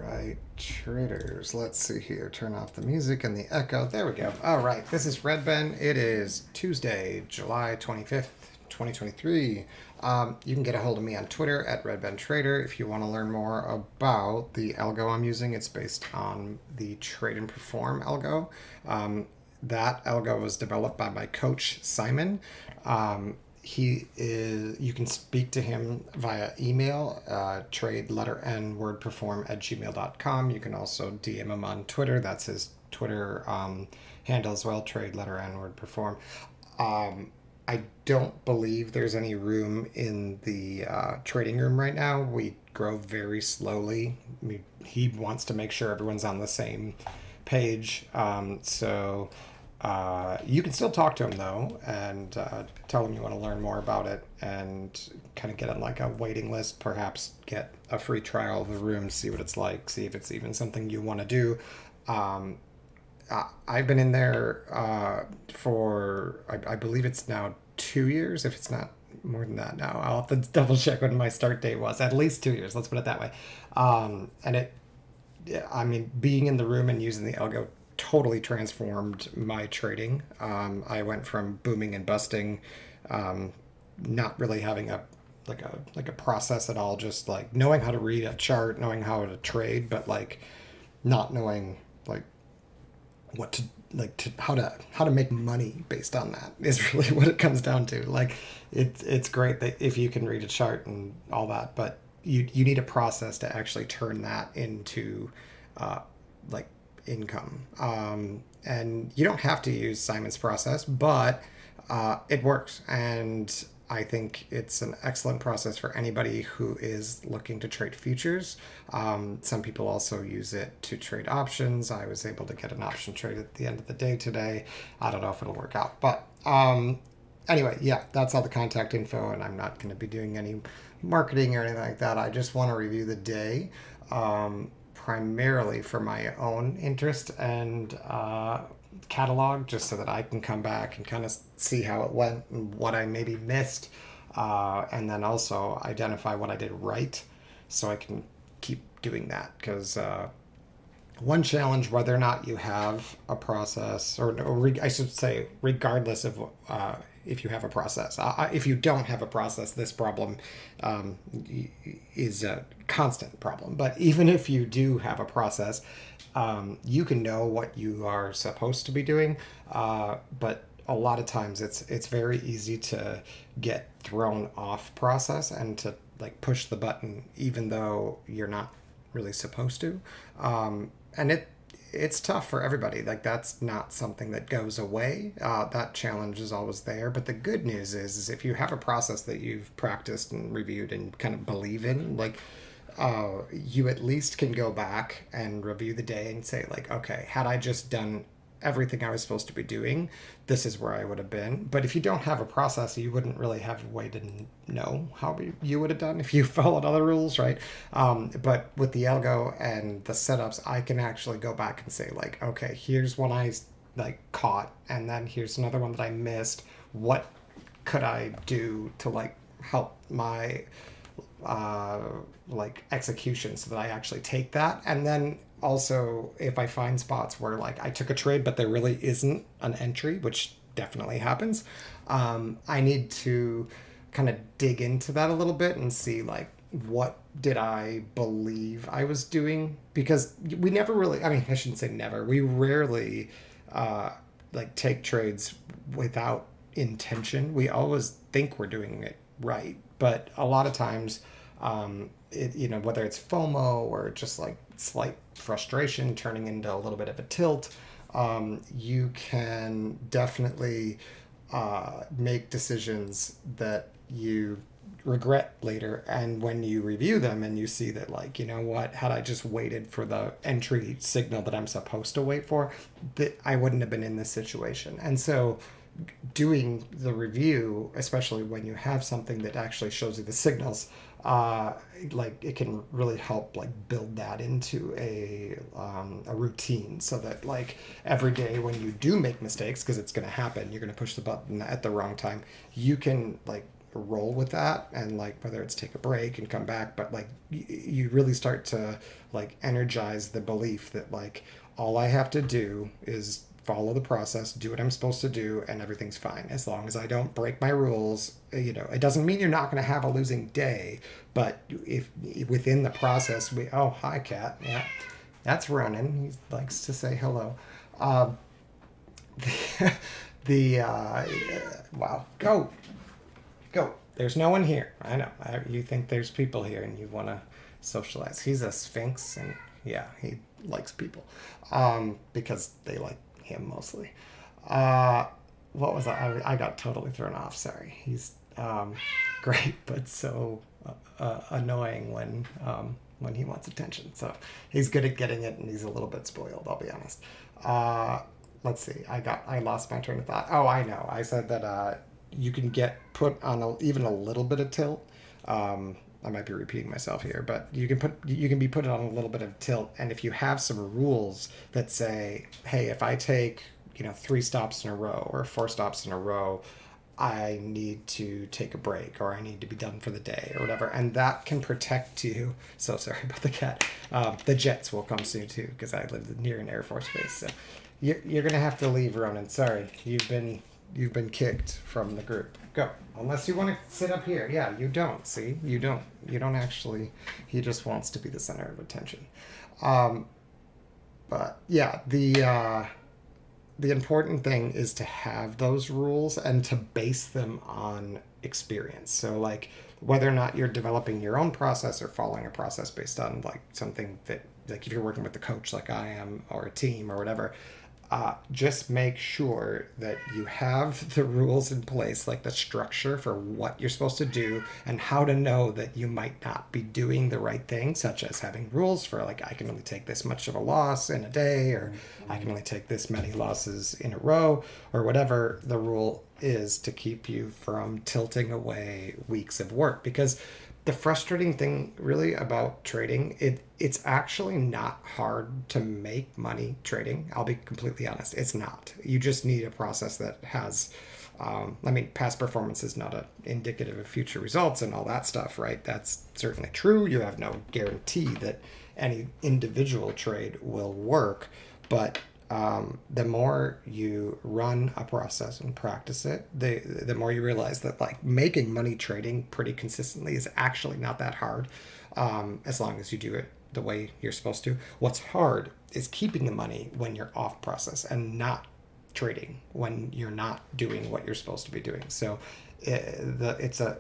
right, traders. Let's see here. Turn off the music and the echo. There we go. All right, this is Red Ben. It is Tuesday, July 25th, 2023. You can get a hold of me on Twitter at RedBenTrader if you want to learn more about the algo I'm using. It's based on the Trade and Perform algo. That algo was developed by my coach, Simon. He is, you can speak to him via email, trade letter N word perform at gmail.com. You can also DM him on Twitter. That's his Twitter handle as well, trade letter N word perform. I don't believe there's any room in the trading room right now. We grow very slowly. He wants to make sure everyone's on the same page. You can still talk to him though, and tell him you want to learn more about it, and kind of get on like a waiting list. Perhaps get a free trial of the room, see what it's like, see if it's even something you want to do. I've been in there I believe it's now 2 years. If it's not more than that now, I'll have to double check when my start date was. At least 2 years. Let's put it that way. And it, I mean, being in the room and using the algo totally transformed my trading. I went from booming and busting, not really having a process at all, just like knowing how to read a chart, knowing how to trade, but like not knowing like what to how to make money based on that is really what it comes down to. Like it's great that if you can read a chart and all that, but you need a process to actually turn that into like income. And you don't have to use Simon's process, but it works. And I think it's an excellent process for anybody who is looking to trade futures. Some people also use it to trade options. I was able to get an option trade at the end of the day today. I don't know if it'll work out, but anyway, yeah, that's all the contact info, and I'm not going to be doing any marketing or anything like that. I just want to review the day. Primarily for my own interest and catalog, just so that I can come back and kind of see how it went and what I maybe missed, and then also identify what I did right so I can keep doing that. Because one challenge, whether or not you have a process, or I should say, regardless of if you have a process. If you don't have a process, this problem is a constant problem. But even if you do have a process, you can know what you are supposed to be doing. But a lot of times it's very easy to get thrown off process and to like push the button even though you're not really supposed to. And it's tough for everybody. Like that's not something that goes away. That challenge is always there. But the good news is if you have a process that you've practiced and reviewed and kind of believe in, like you at least can go back and review the day and say like, okay, had I just done everything I was supposed to be doing, this is where I would have been. But if you don't have a process, you wouldn't really have a way to know how you would have done if you followed other rules, right? But with the algo and the setups, I can actually go back and say like, okay, here's one I like caught, and then here's another one that I missed. What could I do to like help my like execution so that I actually take that? And then also if I find spots where like I took a trade but there really isn't an entry, which definitely happens, I need to kind of dig into that a little bit and see like what did I believe I was doing. Because we never really, I mean, I shouldn't say never, we rarely like take trades without intention. We always think we're doing it right, but a lot of times whether it's FOMO or just like slight frustration turning into a little bit of a tilt, you can definitely make decisions that you regret later. And when you review them and you see that like, you know what, had I just waited for the entry signal that I'm supposed to wait for, that I wouldn't have been in this situation. And so doing the review, especially when you have something that actually shows you the signals, like it can really help like build that into a routine, so that like every day when you do make mistakes, because it's going to happen, you're going to push the button at the wrong time, you can like roll with that, and like whether it's take a break and come back, but like you really start to like energize the belief that like all I have to do is follow the process, do what I'm supposed to do, and everything's fine as long as I don't break my rules. It doesn't mean you're not going to have a losing day, but if within the process, oh, hi, cat. Yeah, that's Ronan. He likes to say hello. Um, the wow, go. There's no one here. I know. You think there's people here, and you want to socialize. He's a sphinx, and yeah, he likes people, because they like him mostly. Uh, what was I got totally thrown off. Sorry. He's great, but so annoying when he wants attention. So he's good at getting it, and he's a little bit spoiled. I'll be honest. Uh, let's see. I lost my train of thought. Oh, I know. I said that you can get put on even a little bit of tilt. I might be repeating myself here, but you can be put on a little bit of tilt, and if you have some rules that say, hey, if I take 3 stops in a row or 4 stops in a row, I need to take a break or I need to be done for the day or whatever, and that can protect you. So sorry about the cat. The jets will come soon too because I live near an Air Force base, so you're gonna have to leave, Ronan. Sorry, you've been kicked from the group. Go. Unless you want to sit up here. Yeah, you don't. See? You don't actually. He just wants to be the center of attention. Um, but yeah, the important thing is to have those rules and to base them on experience. So like whether or not you're developing your own process or following a process based on like something that like if you're working with a coach like I am or a team or whatever, just make sure that you have the rules in place, like the structure for what you're supposed to do and how to know that you might not be doing the right thing, such as having rules for like, I can only take this much of a loss in a day, or I can only take this many losses in a row, or whatever the rule is to keep you from tilting away weeks of work. Because the frustrating thing really about trading, it's actually not hard to make money trading. I'll be completely honest, it's not. You just need a process that has past performance is not indicative of future results and all that stuff, right? That's certainly true. You have no guarantee that any individual trade will work, but the more you run a process and practice it, the more you realize that like making money trading pretty consistently is actually not that hard, as long as you do it the way you're supposed to. What's hard is keeping the money when you're off process and not trading when you're not doing what you're supposed to be doing. So it's a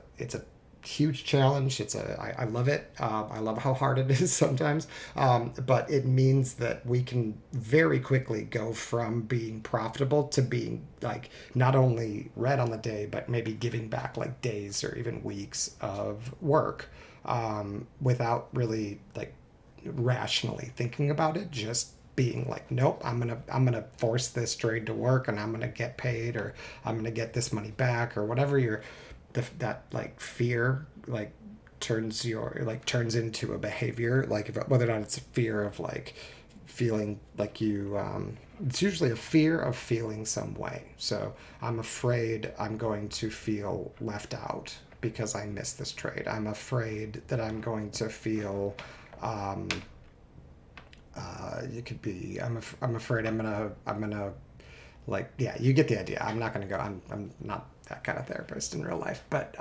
huge challenge. I love it. I love how hard it is sometimes, but it means that we can very quickly go from being profitable to being like not only red on the day, but maybe giving back like days or even weeks of work, without really like rationally thinking about it. Just being like, nope, I'm gonna force this trade to work, and I'm gonna get paid, or I'm gonna get this money back, or whatever that like fear like turns into a behavior, like whether or not it's a fear of like feeling like it's usually a fear of feeling some way. So I'm afraid I'm going to feel left out because I missed this trade. I'm afraid that I'm going to feel it could be I'm afraid I'm gonna like, yeah, you get the idea. I'm not gonna go. I'm not that kind of therapist in real life, but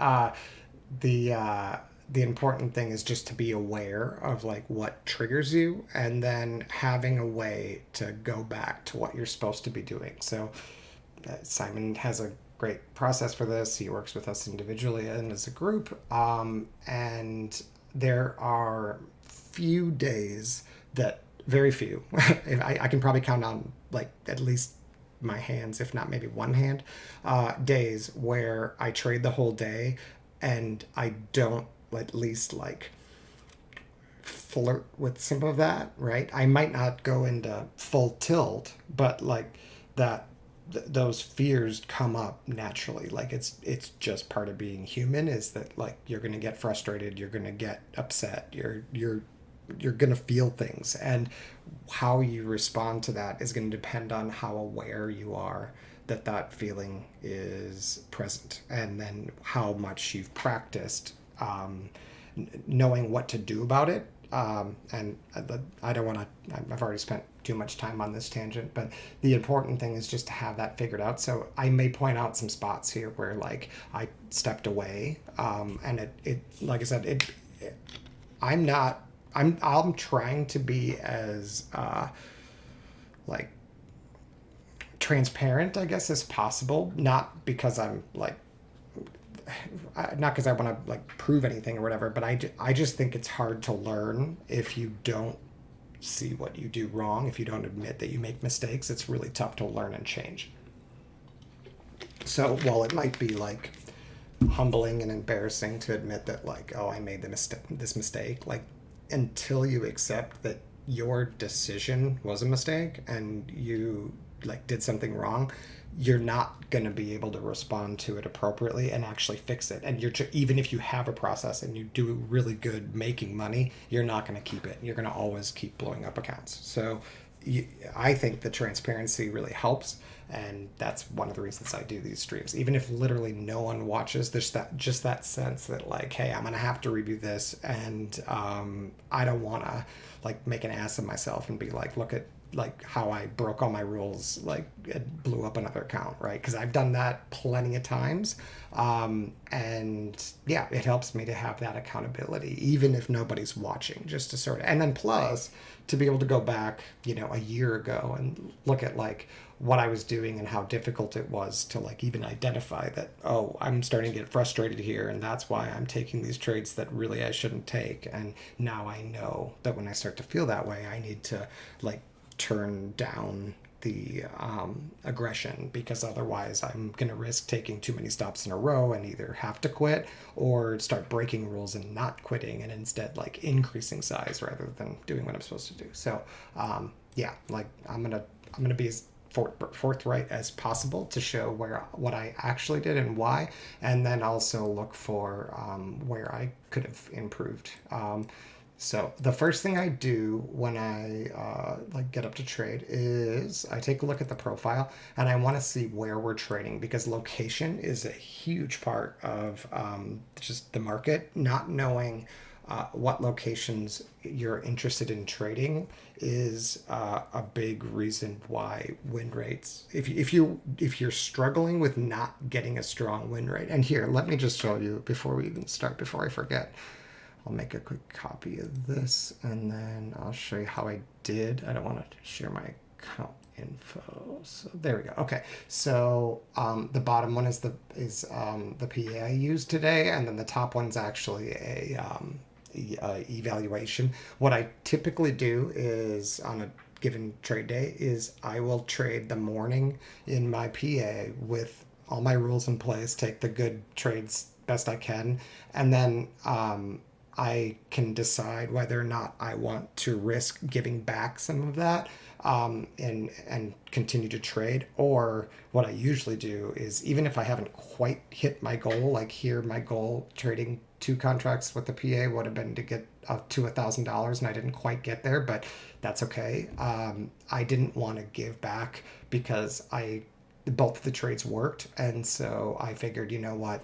the uh, the important thing is just to be aware of like what triggers you, and then having a way to go back to what you're supposed to be doing. So Simon has a great process for this. He works with us individually and as a group, and there are few days that very few. I can probably count on like at least my hands, if not maybe one hand, days where I trade the whole day and I don't at least like flirt with some of that, right? I might not go into full tilt, but like those fears come up naturally. Like it's just part of being human, is that like you're gonna get frustrated, you're gonna get upset, you're gonna feel things, and how you respond to that is going to depend on how aware you are that feeling is present, and then how much you've practiced knowing what to do about it. And I don't want to, I've already spent too much time on this tangent, but the important thing is just to have that figured out. So I may point out some spots here where like I stepped away, and it like I said, I'm not, I'm trying to be as like transparent, I guess, as possible. Not because I'm like, not because I want to like prove anything or whatever, but I just think it's hard to learn if you don't see what you do wrong. If you don't admit that you make mistakes, it's really tough to learn and change. So while it might be like humbling and embarrassing to admit that like, oh, I made this mistake, like until you accept that your decision was a mistake and you like did something wrong, you're not going to be able to respond to it appropriately and actually fix it. And even if you have a process and you do really good making money, you're not going to keep it. You're going to always keep blowing up accounts. So I think the transparency really helps, and that's one of the reasons I do these streams. Even if literally no one watches, there's just that sense that like, hey, I'm gonna have to review this, and I don't want to like make an ass of myself and be like, look at like how I broke all my rules, like it blew up another account, right? Because I've done that plenty of times, and yeah, it helps me to have that accountability, even if nobody's watching, just to sort of, and then plus to be able to go back, you know, a year ago and look at like what I was doing and how difficult it was to like even identify that, oh, I'm starting to get frustrated here, and that's why I'm taking these trades that really I shouldn't take. And now I know that when I start to feel that way, I need to like turn down the aggression, because otherwise I'm going to risk taking too many stops in a row and either have to quit or start breaking rules and not quitting, and instead like increasing size rather than doing what I'm supposed to do. So yeah, like I'm gonna be as forthright as possible to show what I actually did and why, and then also look for where I could have improved. So the first thing I do when I like get up to trade is I take a look at the profile, and I want to see where we're trading, because location is a huge part of just the market. Not knowing what locations you're interested in trading is a big reason why win rates. If you're struggling with not getting a strong win rate, and here let me just show you before we even start, before I forget. I'll make a quick copy of this, and then I'll show you how I did. I don't want to share my account info. So there we go. Okay. So the bottom one is the PA I used today, and then the top one's actually a evaluation. What I typically do is on a given trade day is I will trade the morning in my PA with all my rules in place, take the good trades best I can, and then I can decide whether or not I want to risk giving back some of that and continue to trade. Or what I usually do is, even if I haven't quite hit my goal, like here, my goal trading 2 contracts with the PA would have been to get up to $1,000, and I didn't quite get there, but that's okay. I didn't want to give back because both of the trades worked, and so I figured, you know what,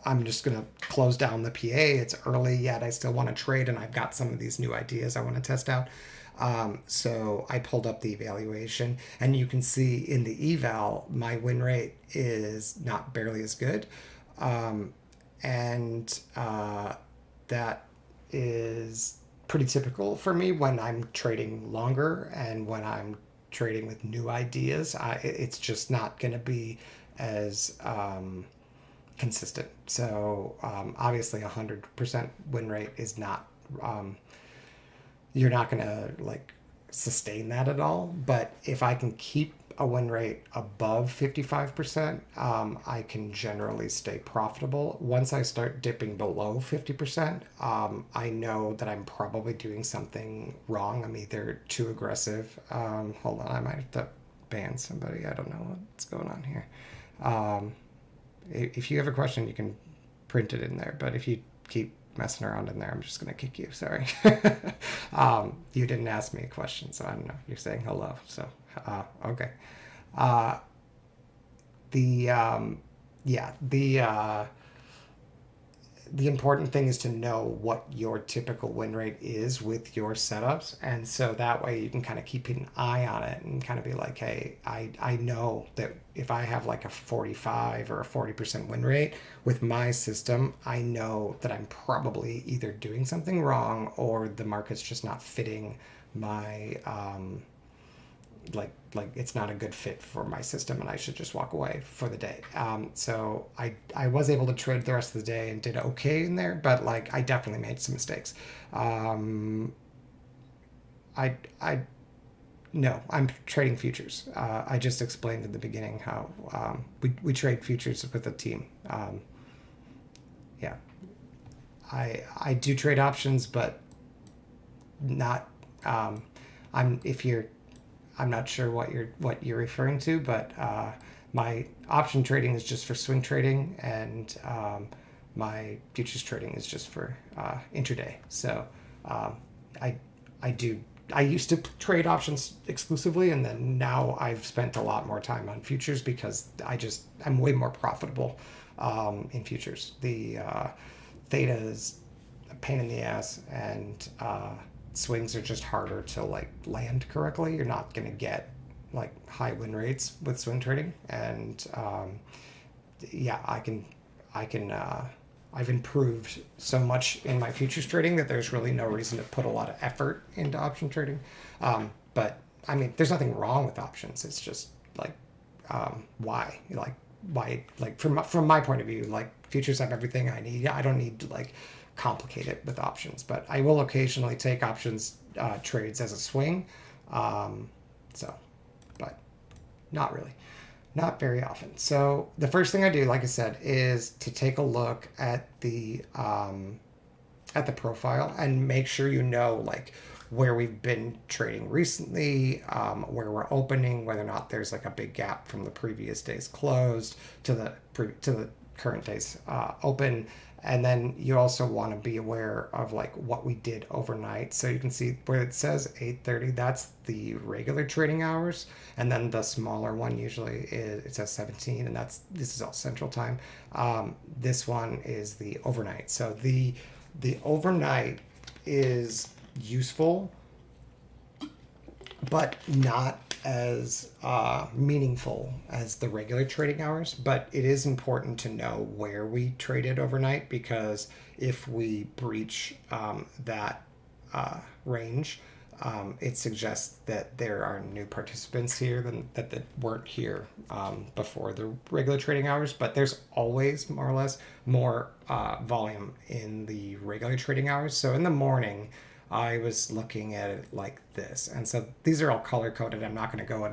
I'm just gonna close down the PA. It's early yet. I still want to trade, and I've got some of these new ideas I want to test out. So I pulled up the evaluation, and you can see in the eval, my win rate is not barely as good. And that is pretty typical for me when I'm trading longer and when I'm trading with new ideas. It's just not going to be as consistent. So obviously 100% win rate is not, you're not going to like sustain that at all. But if I can keep a win rate above 55%, I can generally stay profitable. Once I start dipping below 50%, I know that I'm probably doing something wrong. I'm either too aggressive. Hold on, I might have to ban somebody. I don't know what's going on here. If you have a question, you can print it in there. But if you keep messing around in there, I'm just going to kick you. Sorry. You didn't ask me a question, so I don't know. You're saying hello. So, okay. Uh, the yeah the important thing is to know what your typical win rate is with your setups, and so that way you can kind of keep an eye on it and kind of be like, hey, I know that if I have like a 45 or a 40% win rate with my system, I know that I'm probably either doing something wrong or the market's just not fitting my like it's not a good fit for my system and I should just walk away for the day. So I was able to trade the rest of the day and did okay in there, but like I definitely made some mistakes. Um, I no, I'm trading futures. I just explained in the beginning how we trade futures with a team. Yeah, I do trade options, but not. I'm if you're I'm not sure what you're referring to, but my option trading is just for swing trading, and my futures trading is just for intraday. So um, I I do I used to trade options exclusively, and then now I've spent a lot more time on futures because I'm way more profitable in futures. The theta is a pain in the ass, and swings are just harder to like land correctly. You're not going to get like high win rates with swing trading, and yeah, I can. I've improved so much in my futures trading that there's really no reason to put a lot of effort into option trading. But I mean, there's nothing wrong with options. It's just like why, like from my point of view, like futures have everything I need. I don't need to like complicate it with options, but I will occasionally take options trades as a swing. Um, so, but not really, not very often. So the first thing I do, like I said, is to take a look at the profile and make sure you know like where we've been trading recently, where we're opening, whether or not there's like a big gap from the previous day's closed to the current day's open. And then you also want to be aware of like what we did overnight. So you can see where it says 8:30, that's the regular trading hours, and then the smaller one usually is it says 17, and this is all Central Time. This one is the overnight. So the overnight is useful, but not as meaningful as the regular trading hours. But it is important to know where we traded overnight, because if we breach that range, it suggests that there are new participants here that weren't here before the regular trading hours. But there's always more or less more volume in the regular trading hours. So in the morning, I was looking at it like this. And so these are all color coded. I'm not going to go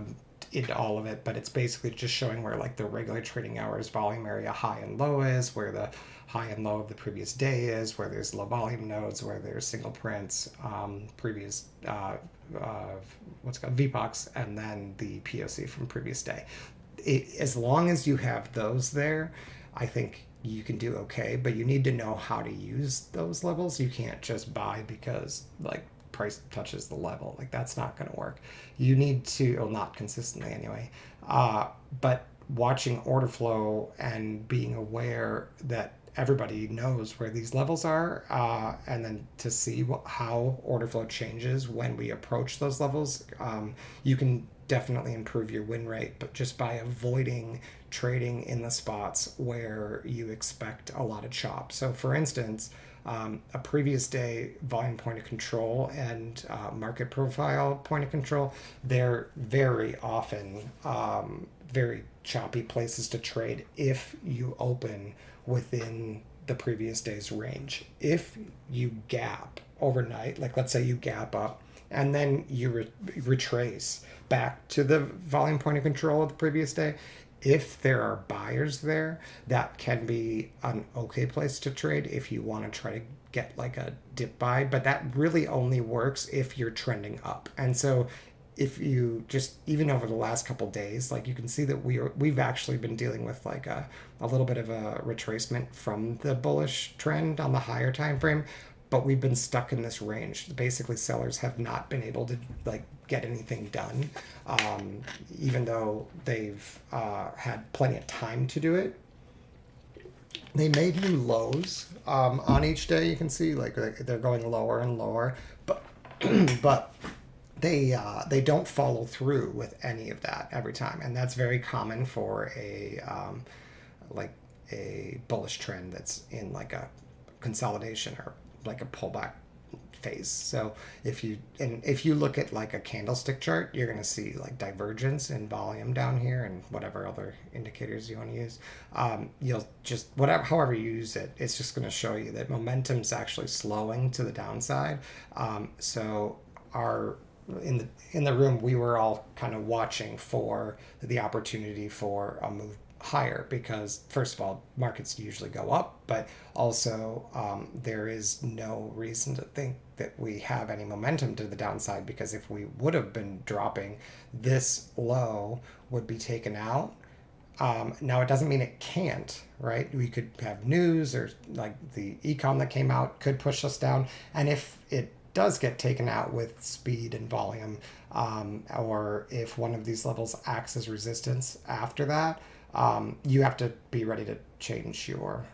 into all of it, but it's basically just showing where like the regular trading hours volume area high and low is, where the high and low of the previous day is, where there's low volume nodes, where there's single prints, previous what's it called VPOX, and then the POC from previous day. As long as you have those there, I think you can do okay, but you need to know how to use those levels. You can't just buy because like price touches the level. Like that's not going to work. You need to, well, not consistently anyway. But watching order flow and being aware that everybody knows where these levels are, and then to see how order flow changes when we approach those levels, you can definitely improve your win rate, but just by avoiding trading in the spots where you expect a lot of chop. So for instance, a previous day volume point of control and market profile point of control, they're very often very choppy places to trade if you open within the previous day's range. If you gap overnight, like let's say you gap up and then you retrace back to the volume point of control of the previous day, if there are buyers there, that can be an okay place to trade if you want to try to get like a dip buy. But that really only works if you're trending up. And so if you just, even over the last couple days, like you can see that we've actually been dealing with like a little bit of a retracement from the bullish trend on the higher time frame. but we've been stuck in this range. Basically, sellers have not been able to like get anything done, even though they've had plenty of time to do it. They made new lows on each day. You can see like they're going lower and lower, but but they don't follow through with any of that every time, and that's very common for a like a bullish trend that's in like a consolidation or like a pullback phase. So if you look at like a candlestick chart, you're going to see like divergence in volume down here and whatever other indicators you want to use. You'll just whatever however you use it, it's just going to show you that momentum's actually slowing to the downside. So our in the room, we were all kind of watching for the opportunity for a move higher, because first of all, markets usually go up, but also there is no reason to think that we have any momentum to the downside, because if we would have been dropping, this low would be taken out. Now it doesn't mean it can't, right? We could have news or like the econ that came out could push us down, and if it does get taken out with speed and volume, or if one of these levels acts as resistance after that, you have to be ready to change your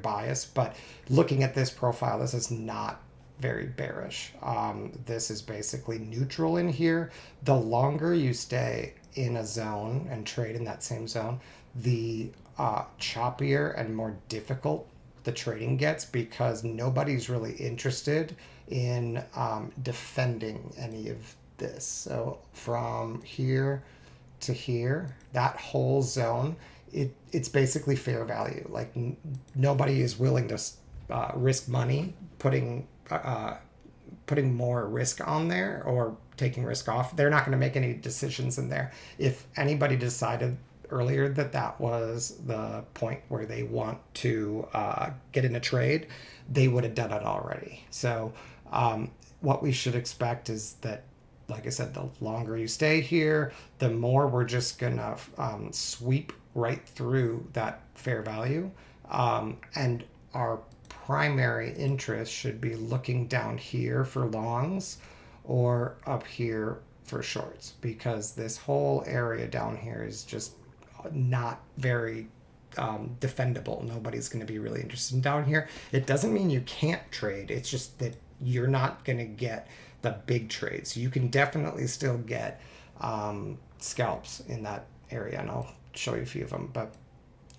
bias. But looking at this profile, this is not very bearish. This is basically neutral in here. The longer you stay in a zone and trade in that same zone, the choppier and more difficult the trading gets, because nobody's really interested in defending any of this. So from here to here, that whole zone, it's basically fair value. Like nobody is willing to risk money putting more risk on there or taking risk off. They're not going to make any decisions in there. If anybody decided earlier that was the point where they want to get in a trade, they would have done it already. So what we should expect is that, like I said, the longer you stay here, the more we're just gonna sweep right through that fair value, and our primary interest should be looking down here for longs or up here for shorts, because this whole area down here is just not very defendable. Nobody's going to be really interested in down here. It doesn't mean you can't trade. It's just that you're not going to get the big trades. You can definitely still get scalps in that area, and I'll show you a few of them. But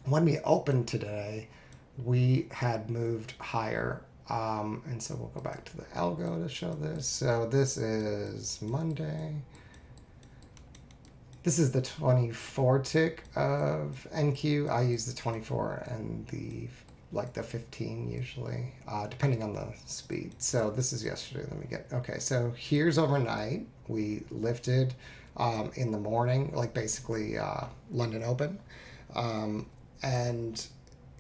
when we opened today, we had moved higher. And so we'll go back to the algo to show this. So this is Monday. This is the 24 tick of NQ. I use the 24 and the 15 usually, depending on the speed. So this is yesterday. Okay, so here's overnight. We lifted in the morning, like basically London open. And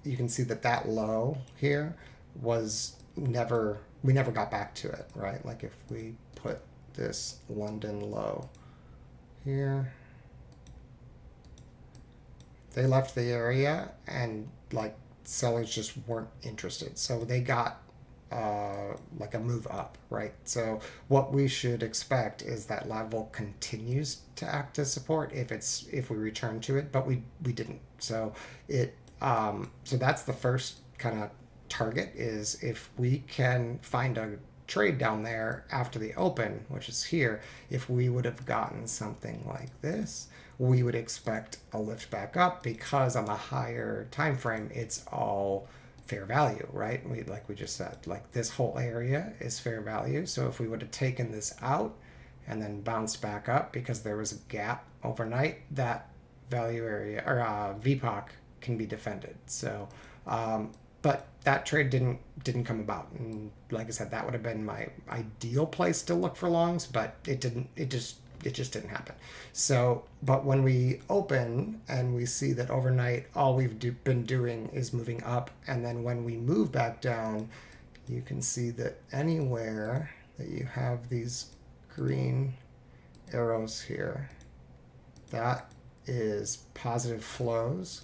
you can see that low here was we never got back to it, right? Like if we put this London low here, they left the area and like sellers just weren't interested. So they got like a move up, right? So what we should expect is that level continues to act as support if we return to it, but we didn't. So so that's the first kind of target, is if we can find a trade down there after the open, which is here. If we would have gotten something like this, we would expect a lift back up, because on the higher time frame it's all fair value, right? Like we just said, like this whole area is fair value. So if we would have taken this out and then bounced back up because there was a gap overnight, that value area or VPOC can be defended. So but that trade didn't come about, and like I said, that would have been my ideal place to look for longs, but it just didn't happen. So but when we open and we see that overnight all we've been doing is moving up, and then when we move back down, you can see that anywhere that you have these green arrows here, that is positive flows,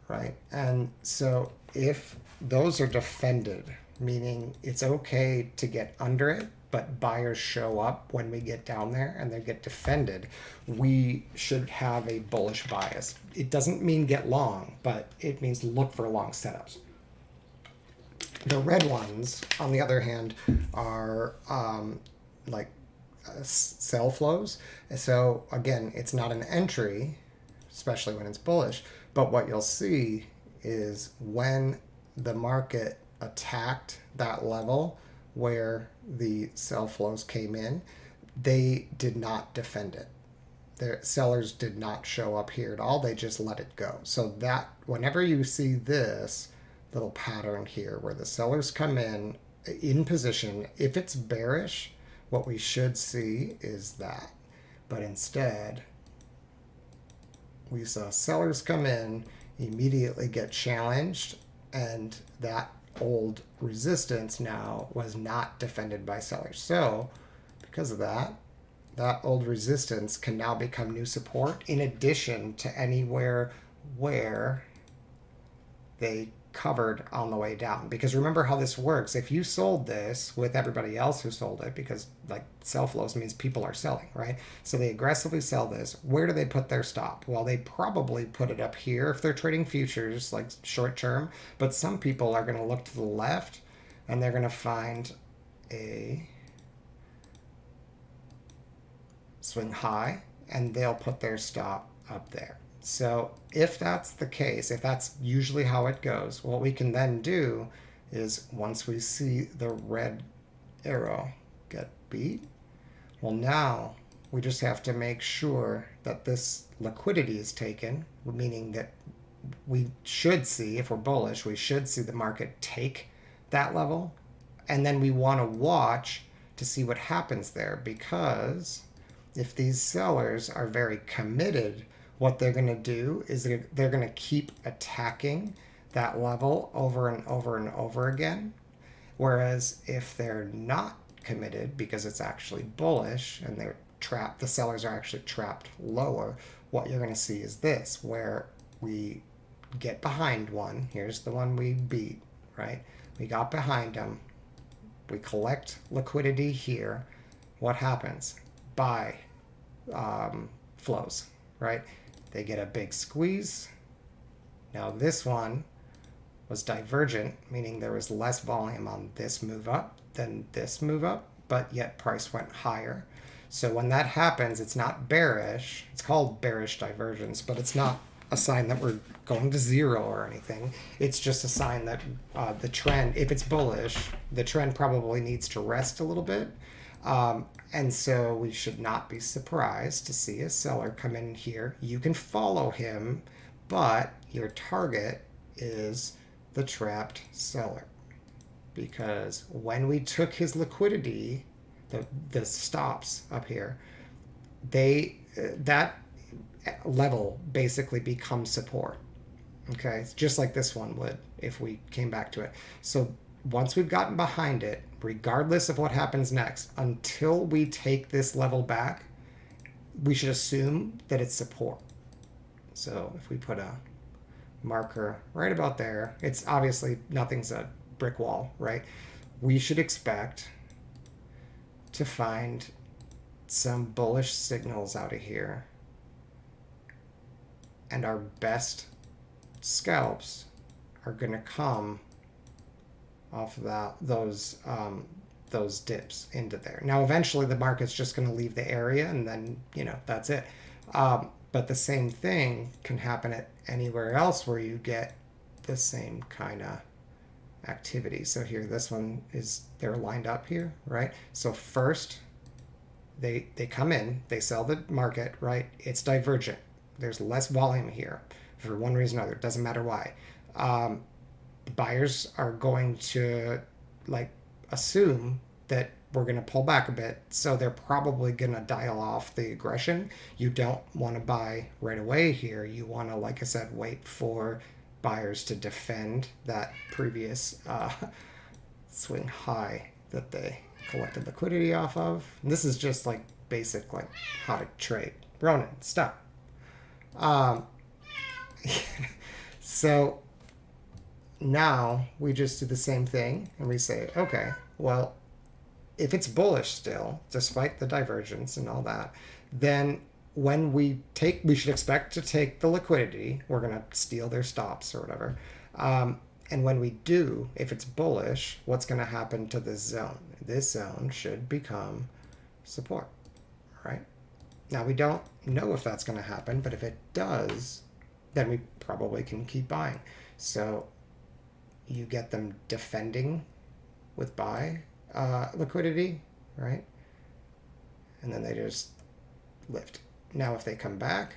right? And so if those are defended, meaning it's okay to get under it, but buyers show up when we get down there and they get defended. We should have a bullish bias. It doesn't mean get long, but it means look for long setups. The red ones, on the other hand, are sell flows. So again, it's not an entry, especially when it's bullish, but what you'll see is when the market attacked that level where the sell flows came in, they did not defend it. The sellers did not show up here at all. They just let it go. So that whenever you see this little pattern here where the sellers come in position, if it's bearish, what we should see is that. But instead, we saw sellers come in, immediately get challenged, and that old resistance now was not defended by sellers. So because of that, that old resistance can now become new support in addition to anywhere where they covered on the way down. Because remember how this works. If you sold this with everybody else who sold it, because like sell flows means people are selling, right? So they aggressively sell this. Where do they put their stop? Well, they probably put it up here if they're trading futures, like short term. But some people are going to look to the left and they're going to find a swing high and they'll put their stop up there. So if that's the case, if that's usually how it goes, what we can then do is once we see the red arrow get beat, well, now we just have to make sure that this liquidity is taken, meaning that we should see, if we're bullish, we should see the market take that level. And then we want to watch to see what happens there, because if these sellers are very committed, what they're going to do is they're going to keep attacking that level over and over and over again. Whereas if they're not committed because it's actually bullish and they're trapped, the sellers are actually trapped lower, what you're going to see is this, where we get behind one. Here's the one we beat, right? We got behind them. We collect liquidity here. What happens? Buy flows, right? They get a big squeeze. Now this one was divergent, meaning there was less volume on this move up than this move up, but yet price went higher. So when that happens, it's not bearish. It's called bearish divergence, but it's not a sign that we're going to zero or anything. It's just a sign that the trend, if it's bullish, the trend probably needs to rest a little bit. And so we should not be surprised to see a seller come in here. You can follow him, but your target is the trapped seller. Because when we took his liquidity, the stops up here, that level basically becomes support. Okay, it's just like this one would if we came back to it. So once we've gotten behind it, regardless of what happens next, until we take this level back, we should assume that it's support. So if we put a marker right about there, it's obviously nothing's a brick wall, right? We should expect to find some bullish signals out of here. And our best scalps are going to come off of those dips into there. Now, eventually the market's just going to leave the area and then, that's it. But the same thing can happen at anywhere else where you get the same kind of activity. So here, this one they're lined up here, right? So first, they come in, they sell the market, right? It's divergent. There's less volume here for one reason or another. It doesn't matter why. Buyers are going to assume that we're going to pull back a bit, so they're probably going to dial off the aggression. You don't want to buy right away here. You want to, like I said, wait for buyers to defend that previous swing high that they collected liquidity off of. And this is just basic how to trade. Ronan, stop. So now we just do the same thing and we say, okay, well, if it's bullish still, despite the divergence and all that, then when we should expect to take the liquidity. We're going to steal their stops or whatever. And when we do, if it's bullish, what's going to happen to this zone? This zone should become support, right? Now, we don't know if that's going to happen, but if it does, then we probably can keep buying. So you get them defending with buy liquidity, right? And then they just lift. Now, if they come back,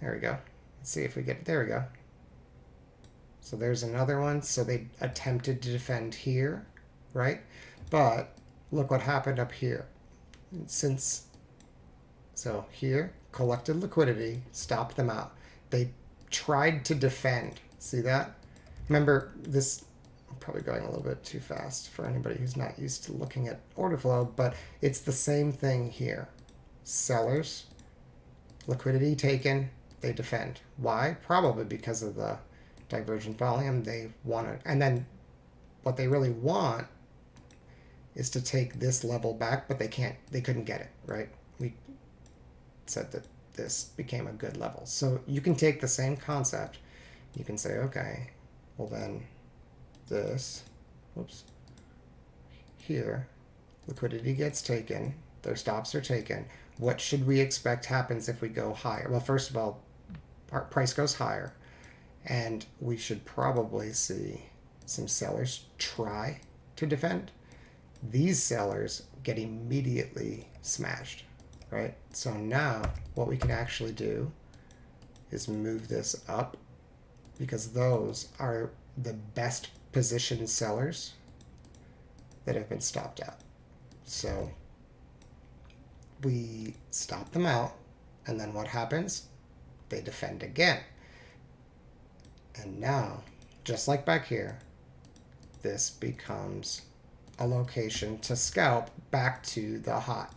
there we go. Let's see if we get, there we go. So there's another one. So they attempted to defend here, right? But look what happened up here. So here, collected liquidity, stopped them out. They tried to defend. See that? Remember this, I'm probably going a little bit too fast for anybody who's not used to looking at order flow, but it's the same thing here. Sellers, liquidity taken, they defend. Why? Probably because of the divergent volume. They want it. And then what they really want is to take this level back, but they couldn't get it, right? We said that this became a good level. So you can take the same concept. You can say, okay, well then this, whoops, here, liquidity gets taken, their stops are taken. What should we expect happens if we go higher? Well, first of all, our price goes higher, and we should probably see some sellers try to defend. These sellers get immediately smashed, right? So now what we can actually do is move this up, because those are the best positioned sellers that have been stopped out. So we stop them out, and then what happens? They defend again. And now, just like back here, this becomes a location to scalp back to the high.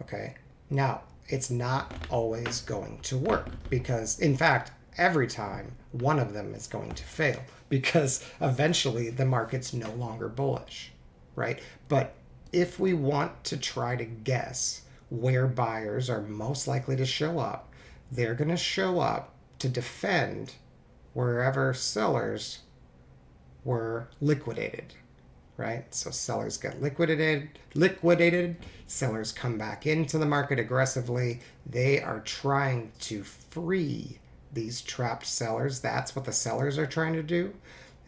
Okay, now it's not always going to work, because in fact every time one of them is going to fail, because eventually the market's no longer bullish, right? But if we want to try to guess where buyers are most likely to show up, they're going to show up to defend wherever sellers were liquidated, right? So sellers get liquidated, sellers come back into the market aggressively. They are trying to free these trapped sellers. That's what the sellers are trying to do.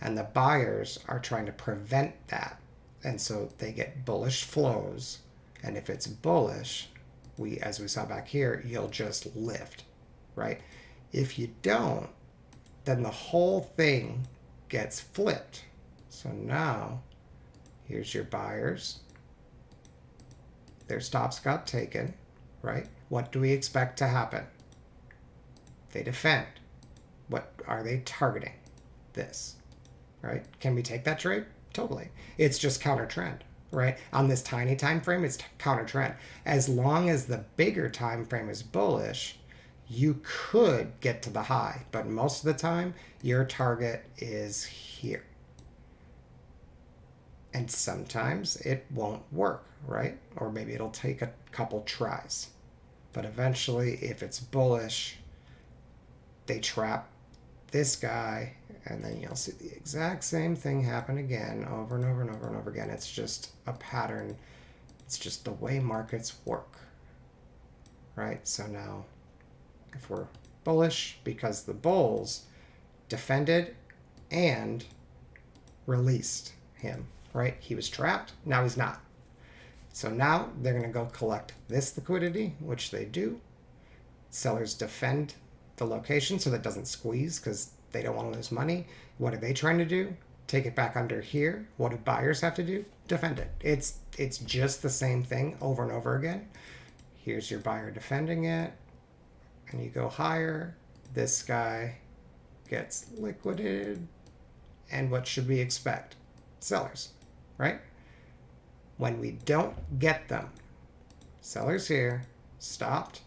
And the buyers are trying to prevent that. And so they get bullish flows. And if it's bullish, as we saw back here, you'll just lift, right? If you don't, then the whole thing gets flipped. So now, here's your buyers. Their stops got taken, right? What do we expect to happen? They defend. What are they targeting? This, right? Can we take that trade? Totally. It's just counter trend, right? On this tiny time frame, it's counter trend. As long as the bigger time frame is bullish, you could get to the high, but most of the time your target is here. And sometimes it won't work, right? Or maybe it'll take a couple tries. But eventually, if it's bullish, they trap this guy, and then you'll see the exact same thing happen again over and over and over and over again. It's just a pattern. It's just the way markets work, right? So now, if we're bullish, because the bulls defended and released him, right? He was trapped. Now he's not. So now they're going to go collect this liquidity, which they do. Sellers defend the location so that it doesn't squeeze, because they don't want to lose money. What are they trying to do? Take it back under here. What do buyers have to do? Defend it. It's just the same thing over and over again. Here's your buyer defending it, and you go higher. This guy gets liquidated, and what should we expect? Sellers, right? When we don't get them, sellers here, stopped,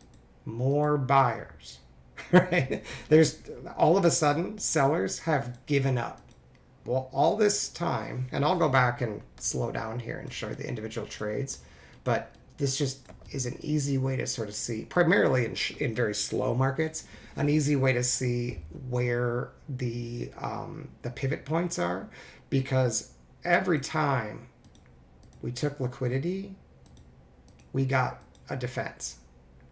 more buyers. right? There's all of a sudden sellers have given up. Well, all this time, and I'll go back and slow down here and show you the individual trades, but this just is an easy way to sort of see, primarily in very slow markets, an easy way to see where the pivot points are, because every time we took liquidity, we got a defense.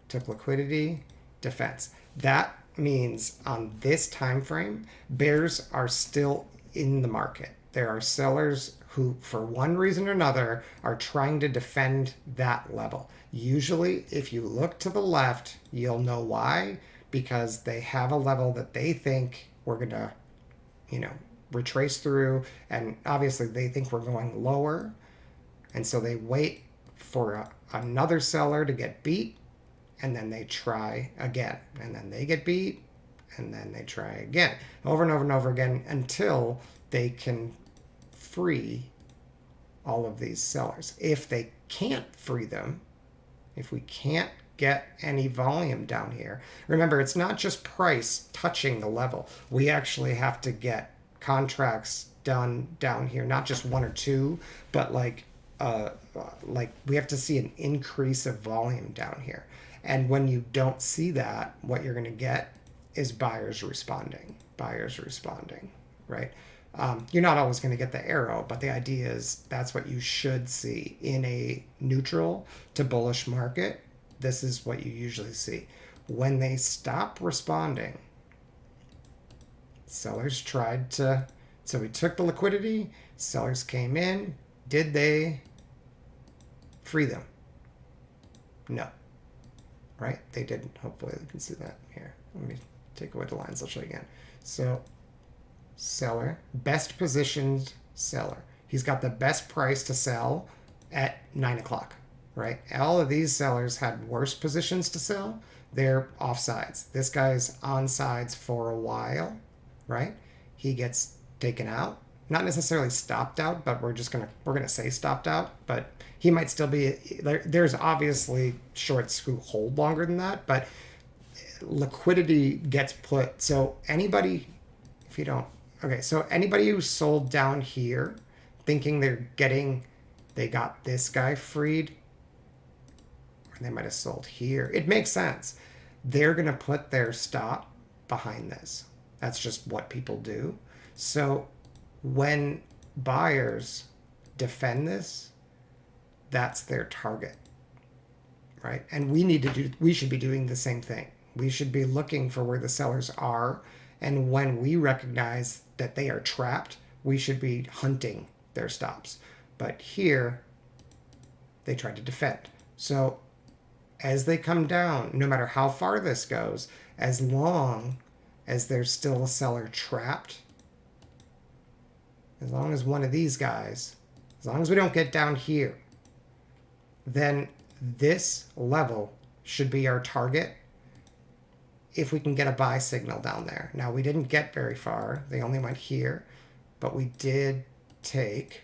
Took liquidity, defense. That means on this time frame, bears are still in the market. There are sellers who, for one reason or another, are trying to defend that level. Usually, if you look to the left, you'll know why, because they have a level that they think we're going to, retrace through, and obviously they think we're going lower, and so they wait for another seller to get beat, and then they try again, and then they get beat, and then they try again, over and over and over again, until they can free all of these sellers. If they can't free them, if we can't get any volume down here, remember, it's not just price touching the level. We actually have to get contracts done down here, not just one or two, but like we have to see an increase of volume down here. And when you don't see that, what you're going to get is buyers responding, right? You're not always going to get the arrow, but the idea is that's what you should see in a neutral to bullish market. This is what you usually see. When they stop responding, sellers tried to, so we took the liquidity, sellers came in, did they free them? No. Right? They didn't. Hopefully you can see that here. Let me take away the lines. I'll show you again. So seller, best positioned seller. He's got the best price to sell at 9 o'clock, right? All of these sellers had worse positions to sell. They're off sides. This guy's on sides for a while, right? He gets taken out. Not necessarily stopped out, but we're gonna say stopped out, but he might still be there. There's obviously shorts who hold longer than that, but liquidity gets put. So anybody, if you don't, okay, so anybody who sold down here thinking they got this guy freed, or they might have sold here, it makes sense. They're going to put their stop behind this. That's just what people do. So when buyers defend this, that's their target, right? And we should be doing the same thing. We should be looking for where the sellers are, and when we recognize that they are trapped, we should be hunting their stops. But here, they tried to defend. So as they come down, no matter how far this goes, as long as there's still a seller trapped, as long as one of these guys, as long as we don't get down here, then this level should be our target if we can get a buy signal down there. Now, we didn't get very far. They only went here, but we did take,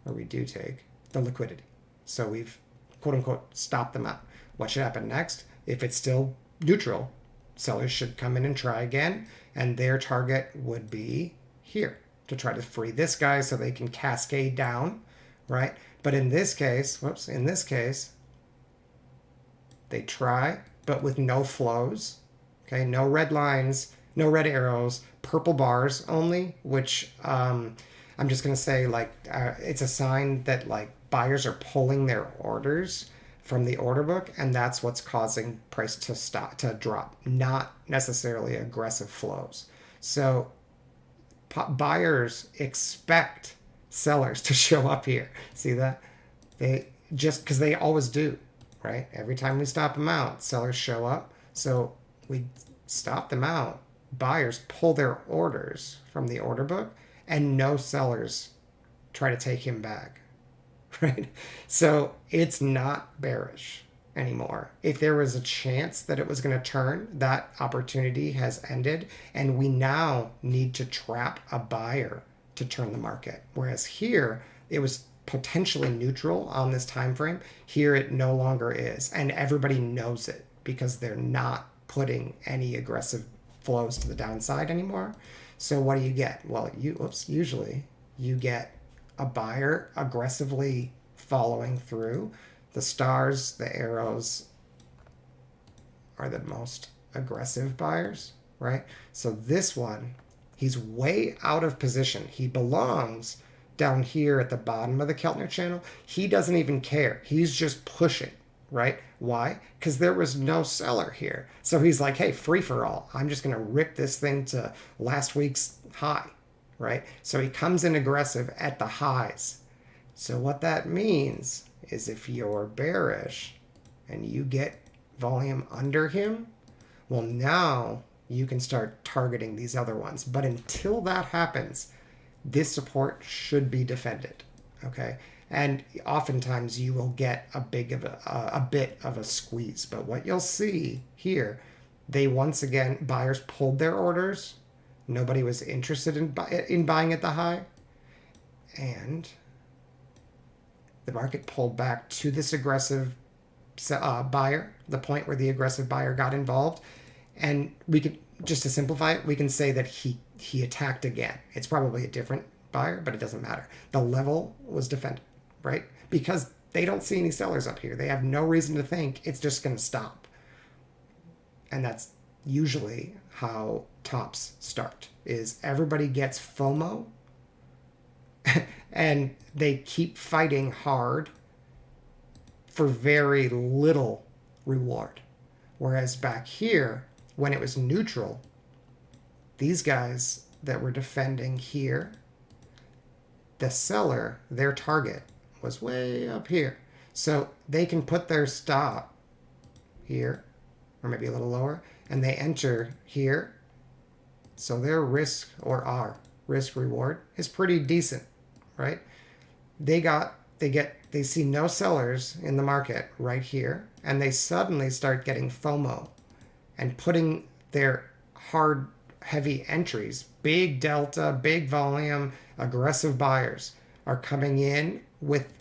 or we do take, the liquidity. So we've, quote unquote, stopped them out. What should happen next? If it's still neutral, sellers should come in and try again, and their target would be here to try to free this guy so they can cascade down, right? But in this case, they try, but with no flows, okay? No red lines, no red arrows, purple bars only, which I'm just going to say, it's a sign that, buyers are pulling their orders from the order book, and that's what's causing price to drop, not necessarily aggressive flows. So buyers expect sellers to show up here. See that? They just, because they always do, right? Every time we stop them out, sellers show up. So we stop them out. Buyers pull their orders from the order book, and no sellers try to take him back, right? So it's not bearish anymore. If there was a chance that it was going to turn, that opportunity has ended, and we now need to trap a buyer to turn the market. Whereas here, it was potentially neutral on this time frame. Here, it no longer is, and everybody knows it because they're not putting any aggressive flows to the downside anymore. So what do you get? Well, usually you get a buyer aggressively following through. The stars, the arrows are the most aggressive buyers, right? So this one, he's way out of position. He belongs down here at the bottom of the Keltner channel. He doesn't even care. He's just pushing, right? Why? Because there was no seller here. So he's like, hey, free for all. I'm just going to rip this thing to last week's high, right? So he comes in aggressive at the highs. So what that means is if you're bearish and you get volume under him, well, now you can start targeting these other ones. But until that happens, this support should be defended, okay? And oftentimes you will get a bit of a squeeze. But what you'll see here, they once again, buyers pulled their orders. Nobody was interested in buying at the high. And the market pulled back to this aggressive buyer, the point where the aggressive buyer got involved. And we could, just to simplify it, we can say that he attacked again. It's probably a different buyer, but it doesn't matter. The level was defended, right? Because they don't see any sellers up here. They have no reason to think it's just going to stop. And that's usually how tops start, is everybody gets FOMO and they keep fighting hard for very little reward. Whereas back here, when it was neutral, these guys that were defending here, the seller, their target, was way up here. So they can put their stop here, or maybe a little lower, and they enter here. So their risk, or our risk reward, is pretty decent, right? They see no sellers in the market right here, and they suddenly start getting FOMO and putting their hard, heavy entries, big delta, big volume, aggressive buyers are coming in with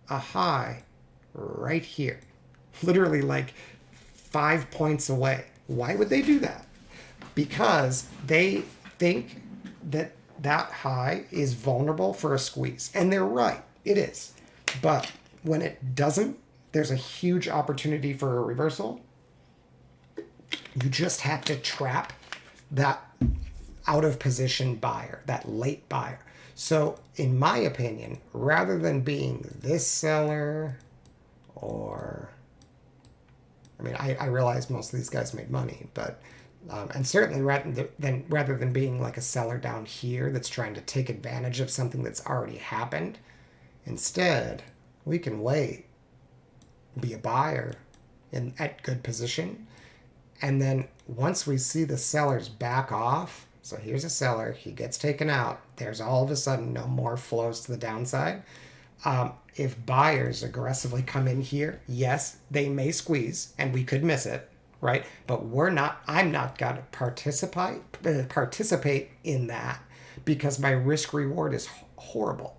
a high right here, literally like 5 points away. Why would they do that? Because they think that that high is vulnerable for a squeeze. And they're right, it is. But when it doesn't, there's a huge opportunity for a reversal. You just have to trap that out of position buyer, that late buyer. So in my opinion, rather than being this seller, or, I mean, I realize most of these guys made money, but, and certainly rather than being like a seller down here that's trying to take advantage of something that's already happened, instead, we can wait, be a buyer at good position, and then once we see the sellers back off, so here's a seller, he gets taken out, there's all of a sudden no more flows to the downside. If buyers aggressively come in here, yes, they may squeeze, and we could miss it, right? But I'm not going to participate in that, because my risk reward is horrible.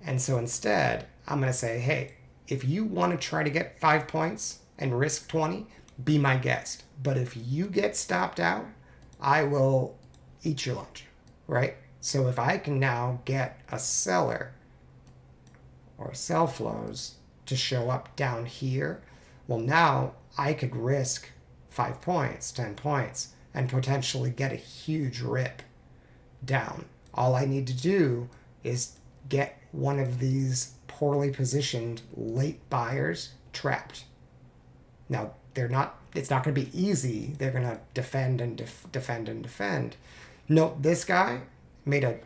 And so instead, I'm going to say, hey, if you want to try to get 5 points and risk 20, be my guest. But if you get stopped out, I will eat your lunch, right? So if I can now get a seller or sell flows to show up down here, well, now I could risk 5 points, 10 points, and potentially get a huge rip down. All I need to do is get one of these poorly positioned late buyers trapped. Now, it's not going to be easy. They're going to defend and defend and defend. Note, this guy made a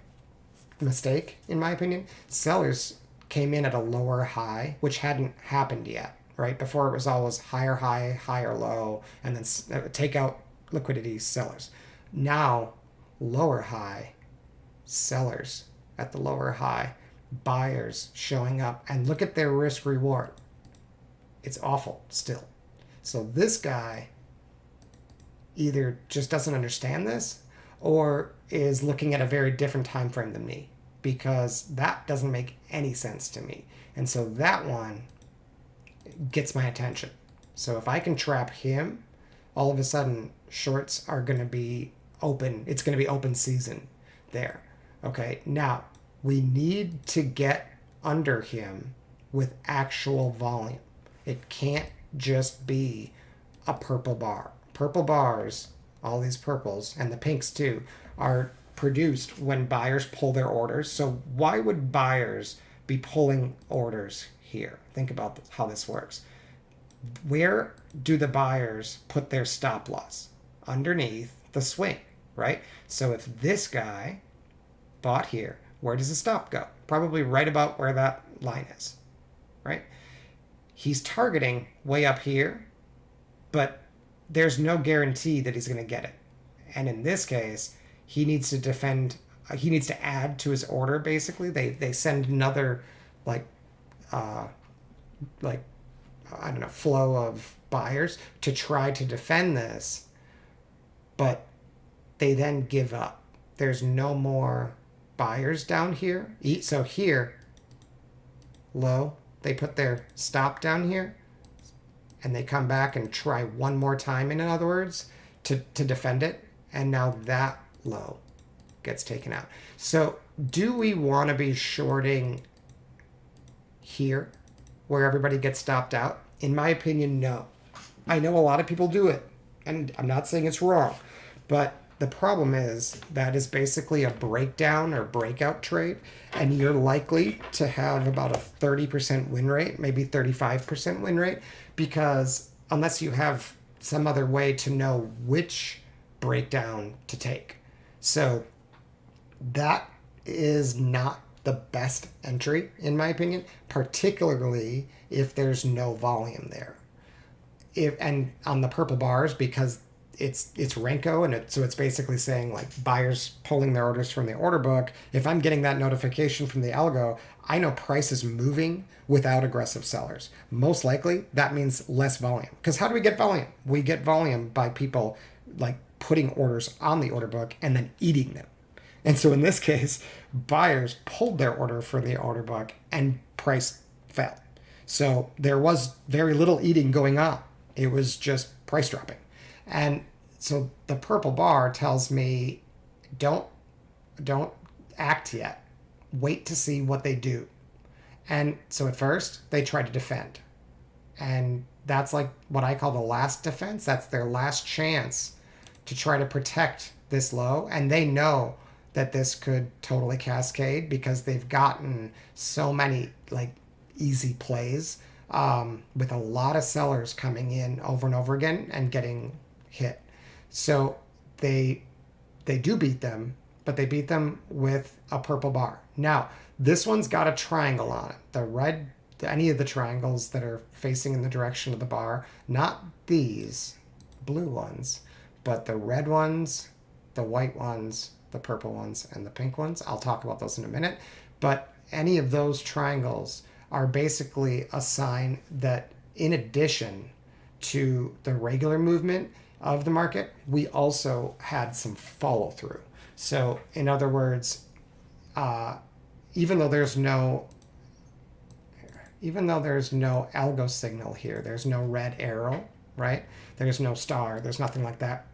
mistake, in my opinion. Sellers came in at a lower high, which hadn't happened yet, right? Before it was always higher high, higher low, and then take out liquidity, sellers. Now, lower high, sellers at the lower high, buyers showing up, and look at their risk reward. It's awful still. So this guy either just doesn't understand this, or is looking at a very different time frame than me, because that doesn't make any sense to me. And so that one gets my attention. So if I can trap him, all of a sudden shorts are going to be open. It's going to be open season there. Okay, now we need to get under him with actual volume. It can't just be a purple bar. Purple bars, all these purples, and the pinks too, are produced when buyers pull their orders. So why would buyers be pulling orders here? Think about how this works. Where do the buyers put their stop loss? Underneath the swing, right? So if this guy bought here, where does the stop go? Probably right about where that line is, right? He's targeting way up here, but there's no guarantee that he's going to get it. And in this case, he needs to defend, he needs to add to his order, basically. They send another, like, I don't know, flow of buyers to try to defend this, but they then give up. There's no more buyers down here. So here, low, they put their stop down here, and they come back and try one more time, in other words, to defend it, and now that low gets taken out. So do we want to be shorting here where everybody gets stopped out? In my opinion, no. I know a lot of people do it, and I'm not saying it's wrong, but the problem is that is basically a breakdown or breakout trade, and you're likely to have about a 30% win rate, maybe 35% win rate, because unless you have some other way to know which breakdown to take. So that is not the best entry, in my opinion, particularly if there's no volume there. And on the purple bars, because it's Renko, and so it's basically saying like buyers pulling their orders from the order book. If I'm getting that notification from the algo, I know price is moving without aggressive sellers. Most likely that means less volume. Because how do we get volume? We get volume by people like putting orders on the order book and then eating them. And so in this case, buyers pulled their order for the order book and price fell. So there was very little eating going on. It was just price dropping. And so the purple bar tells me, don't act yet. Wait to see what they do. And so at first, they try to defend. And that's like what I call the last defense. That's their last chance to try to protect this low. And they know that this could totally cascade because they've gotten so many like easy plays with a lot of sellers coming in over and over again and getting hit. So they do beat them, but they beat them with a purple bar. Now, this one's got a triangle on it. The red, any of the triangles that are facing in the direction of the bar, not these blue ones, but the red ones, the white ones, the purple ones, and the pink ones. I'll talk about those in a minute. But any of those triangles are basically a sign that in addition to the regular movement of the market, we also had some follow through. So in other words, even though there's no algo signal here, there's no red arrow, right? There's no star, there's nothing like that.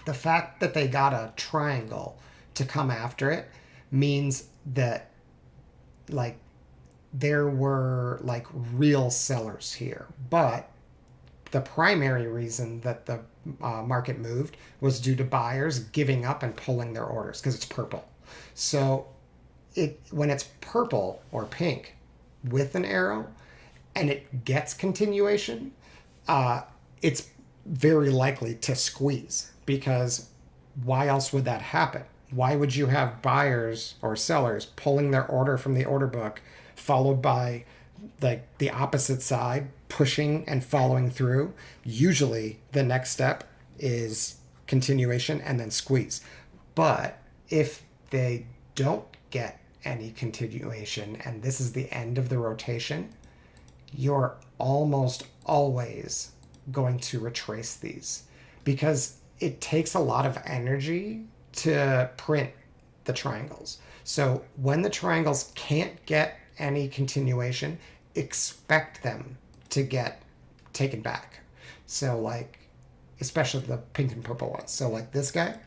The fact that they got a triangle to come after it means that like there were like real sellers here. But the primary reason that the market moved was due to buyers giving up and pulling their orders because it's purple. So when it's purple or pink with an arrow and it gets continuation, it's very likely to squeeze, because why else would that happen? Why would you have buyers or sellers pulling their order from the order book followed by like the opposite side pushing and following through? Usually the next step is continuation and then squeeze. But if they don't get any continuation and this is the end of the rotation, you're almost always going to retrace these, because it takes a lot of energy to print the triangles. So when the triangles can't get any continuation, expect them to get taken back. So like especially the pink and purple ones. So like this guy,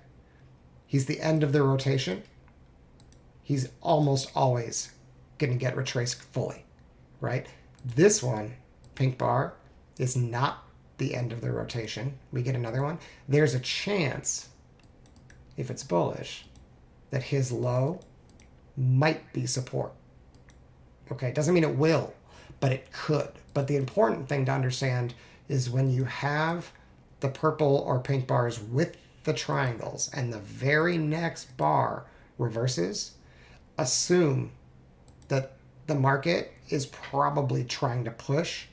he's the end of the rotation. He's almost always going to get retraced fully, right? This one, pink bar, is not the end of the rotation. We get another one. There's a chance, if it's bullish, that his low might be support. Okay, doesn't mean it will, but it could. But the important thing to understand is when you have the purple or pink bars with the triangles and the very next bar reverses, assume that the market is probably trying to push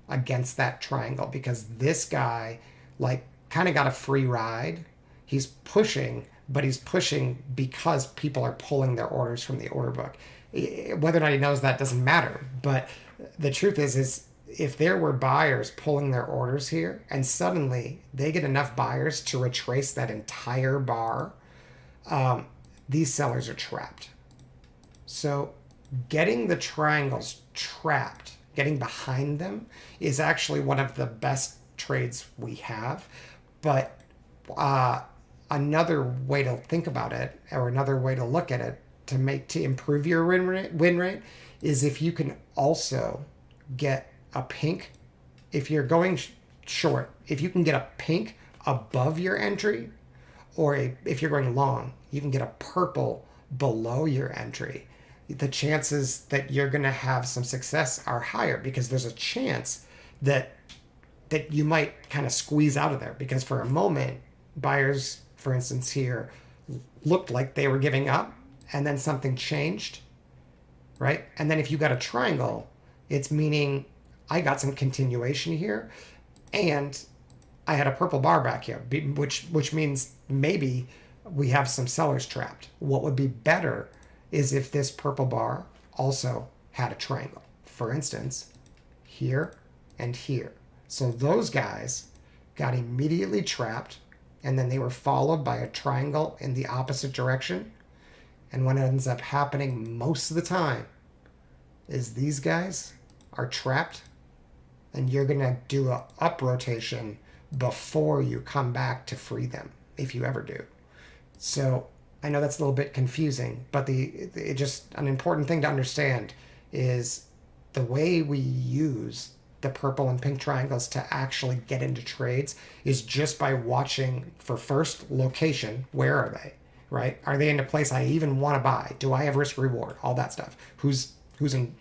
against that triangle, because this guy like kind of got a free ride. He's pushing, but he's pushing because people are pulling their orders from the order book. Whether or not he knows that doesn't matter, but the truth is if there were buyers pulling their orders here and suddenly they get enough buyers to retrace that entire bar, these sellers are trapped. So getting the triangles trapped, getting behind them, is actually one of the best trades we have. But another way to think about it, or another way to look at it, to improve your win rate is if you can also get a pink. If you're going short, if you can get a pink above your entry, or if you're going long, you can get a purple below your entry, the chances that you're going to have some success are higher, because there's a chance that you might kind of squeeze out of there, because for a moment buyers, for instance here, looked like they were giving up, and then something changed, right? And then if you got a triangle, it's meaning I got some continuation here, and I had a purple bar back here, which means maybe we have some sellers trapped. What would be better is if this purple bar also had a triangle, for instance, here and here. So those guys got immediately trapped, and then they were followed by a triangle in the opposite direction. And what ends up happening most of the time is these guys are trapped, and you're going to do an up rotation before you come back to free them, if you ever do. So I know that's a little bit confusing, but just an important thing to understand is the way we use the purple and pink triangles to actually get into trades is just by watching for first location. Where are they, right? Are they in a place I even want to buy? Do I have risk reward? All that stuff. Who's in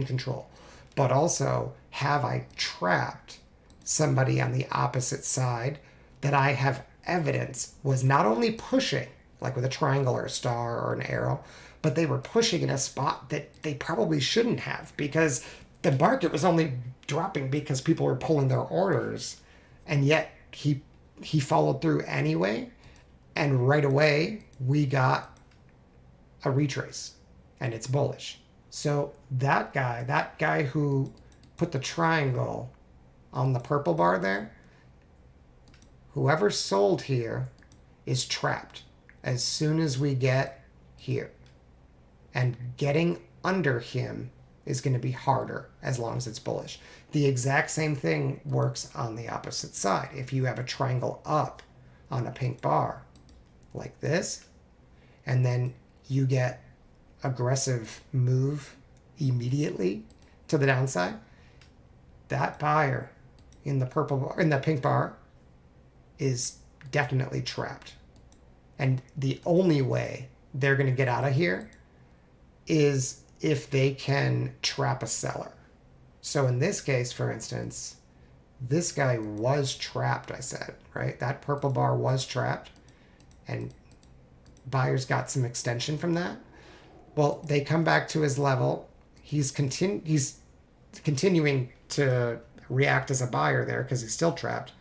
control? But also, have I trapped somebody on the opposite side that I have evidence was not only pushing, like with a triangle or a star or an arrow, but they were pushing in a spot that they probably shouldn't have, because the market was only dropping because people were pulling their orders, and yet he followed through anyway, and right away we got a retrace, and it's bullish. So that guy who put the triangle on the purple bar there, whoever sold here is trapped as soon as we get here. And getting under him is going to be harder as long as it's bullish. The exact same thing works on the opposite side. If you have a triangle up on a pink bar like this, and then you get aggressive move immediately to the downside, that buyer in the purple bar, in the pink bar, is definitely trapped. And the only way they're going to get out of here is if they can trap a seller. So in this case, for instance, this guy was trapped, I said, right? That purple bar was trapped, and buyers got some extension from that. Well, they come back to his level. He's continuing to react as a buyer there because he's still trapped.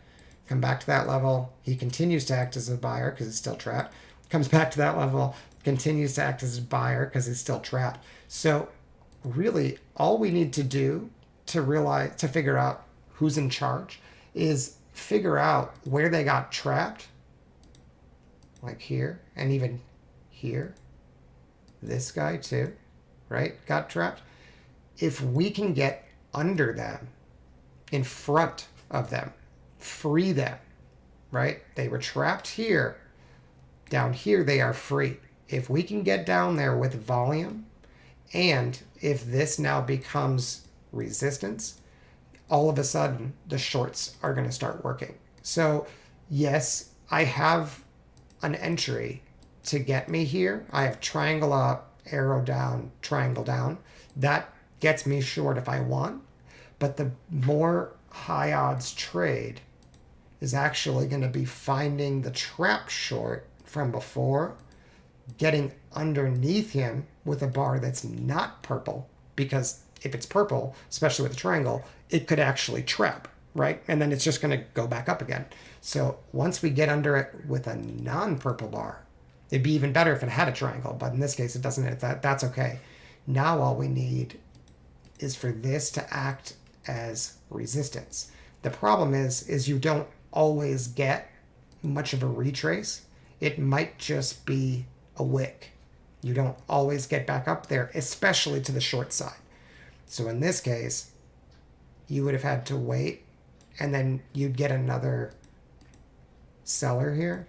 Come back to that level. He continues to act as a buyer because he's still trapped. Comes back to that level, continues to act as a buyer because he's still trapped. So really, all we need to do to figure out who's in charge is figure out where they got trapped, like here, and even here. This guy too, right? Got trapped. If we can get under them, in front of them, free them, right? They were trapped here. Down here, they are free. If we can get down there with volume, and if this now becomes resistance, all of a sudden the shorts are going to start working. So, yes, I have an entry to get me here. I have triangle up, arrow down, triangle down. That gets me short if I want. But the more high odds trade is actually going to be finding the trap short from before, getting underneath him with a bar that's not purple, because if it's purple, especially with a triangle, it could actually trap, right? And then it's just going to go back up again. So once we get under it with a non-purple bar, it'd be even better if it had a triangle, but in this case it doesn't. That's okay. Now all we need is for this to act as resistance. The problem is you don't always get much of a retrace. It might just be a wick. You don't always get back up there, especially to the short side. So in this case, you would have had to wait, and then you'd get another seller here,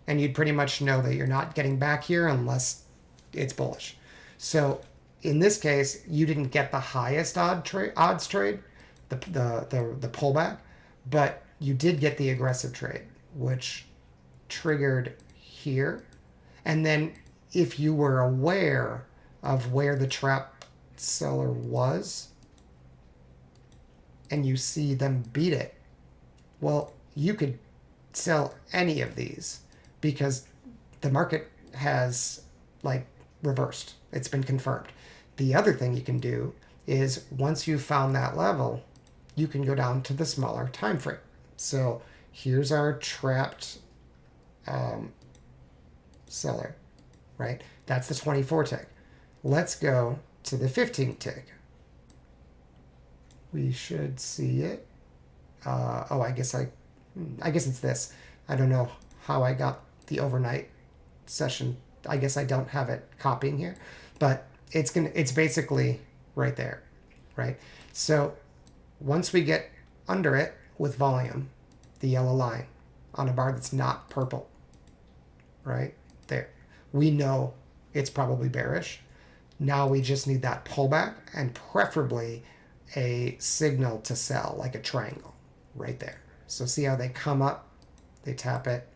and you'd pretty much know that you're not getting back here unless it's bullish. So in this case, you didn't get the highest odds trade, the pullback, but you did get the aggressive trade, which triggered here. And then if you were aware of where the trap seller was and you see them beat it, well, you could sell any of these because the market has like reversed. It's been confirmed. The other thing you can do is once you've found that level, you can go down to the smaller time frame. So here's our trapped seller, right? That's the 24 tick. Let's go to the 15 tick. We should see it. Oh, I guess it's this. I don't know how I got the overnight session. I guess I don't have it copying here, but it's basically right there, right? So once we get under it with volume, the yellow line on a bar that's not purple, right there, we know it's probably bearish. Now we just need that pullback and preferably a signal to sell, like a triangle right there. So see how they come up, they tap it,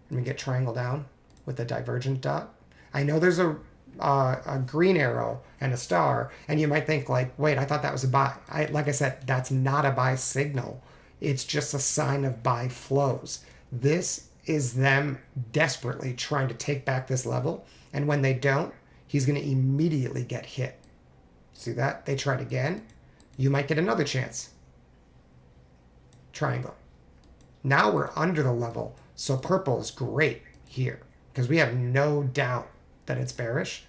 and we get triangle down with a divergent dot. I know there's a green arrow and a star, and you might think like, wait, I thought that was a buy. Like I said, that's not a buy signal. It's just a sign of buy flows. This is them desperately trying to take back this level, and when they don't, he's going to immediately get hit. See that? They tried again. You might get another chance. Triangle. Now we're under the level, so purple is great here because we have no doubt that it's bearish.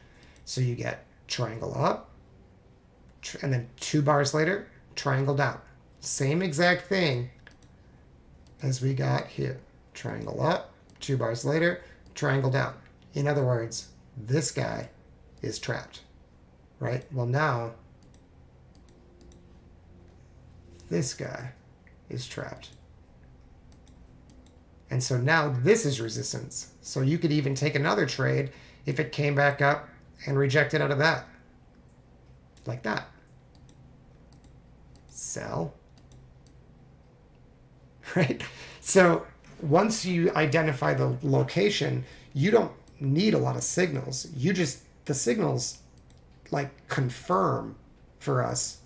So you get triangle up, and then 2 bars later, triangle down. Same exact thing as we got here. Triangle up, 2 bars later, triangle down. In other words, this guy is trapped, right? Well, now this guy is trapped. And so now this is resistance. So you could even take another trade if it came back up and rejected out of that. Like that. Sell. Right? So once you identify the location, you don't need a lot of signals. The signals like confirm for us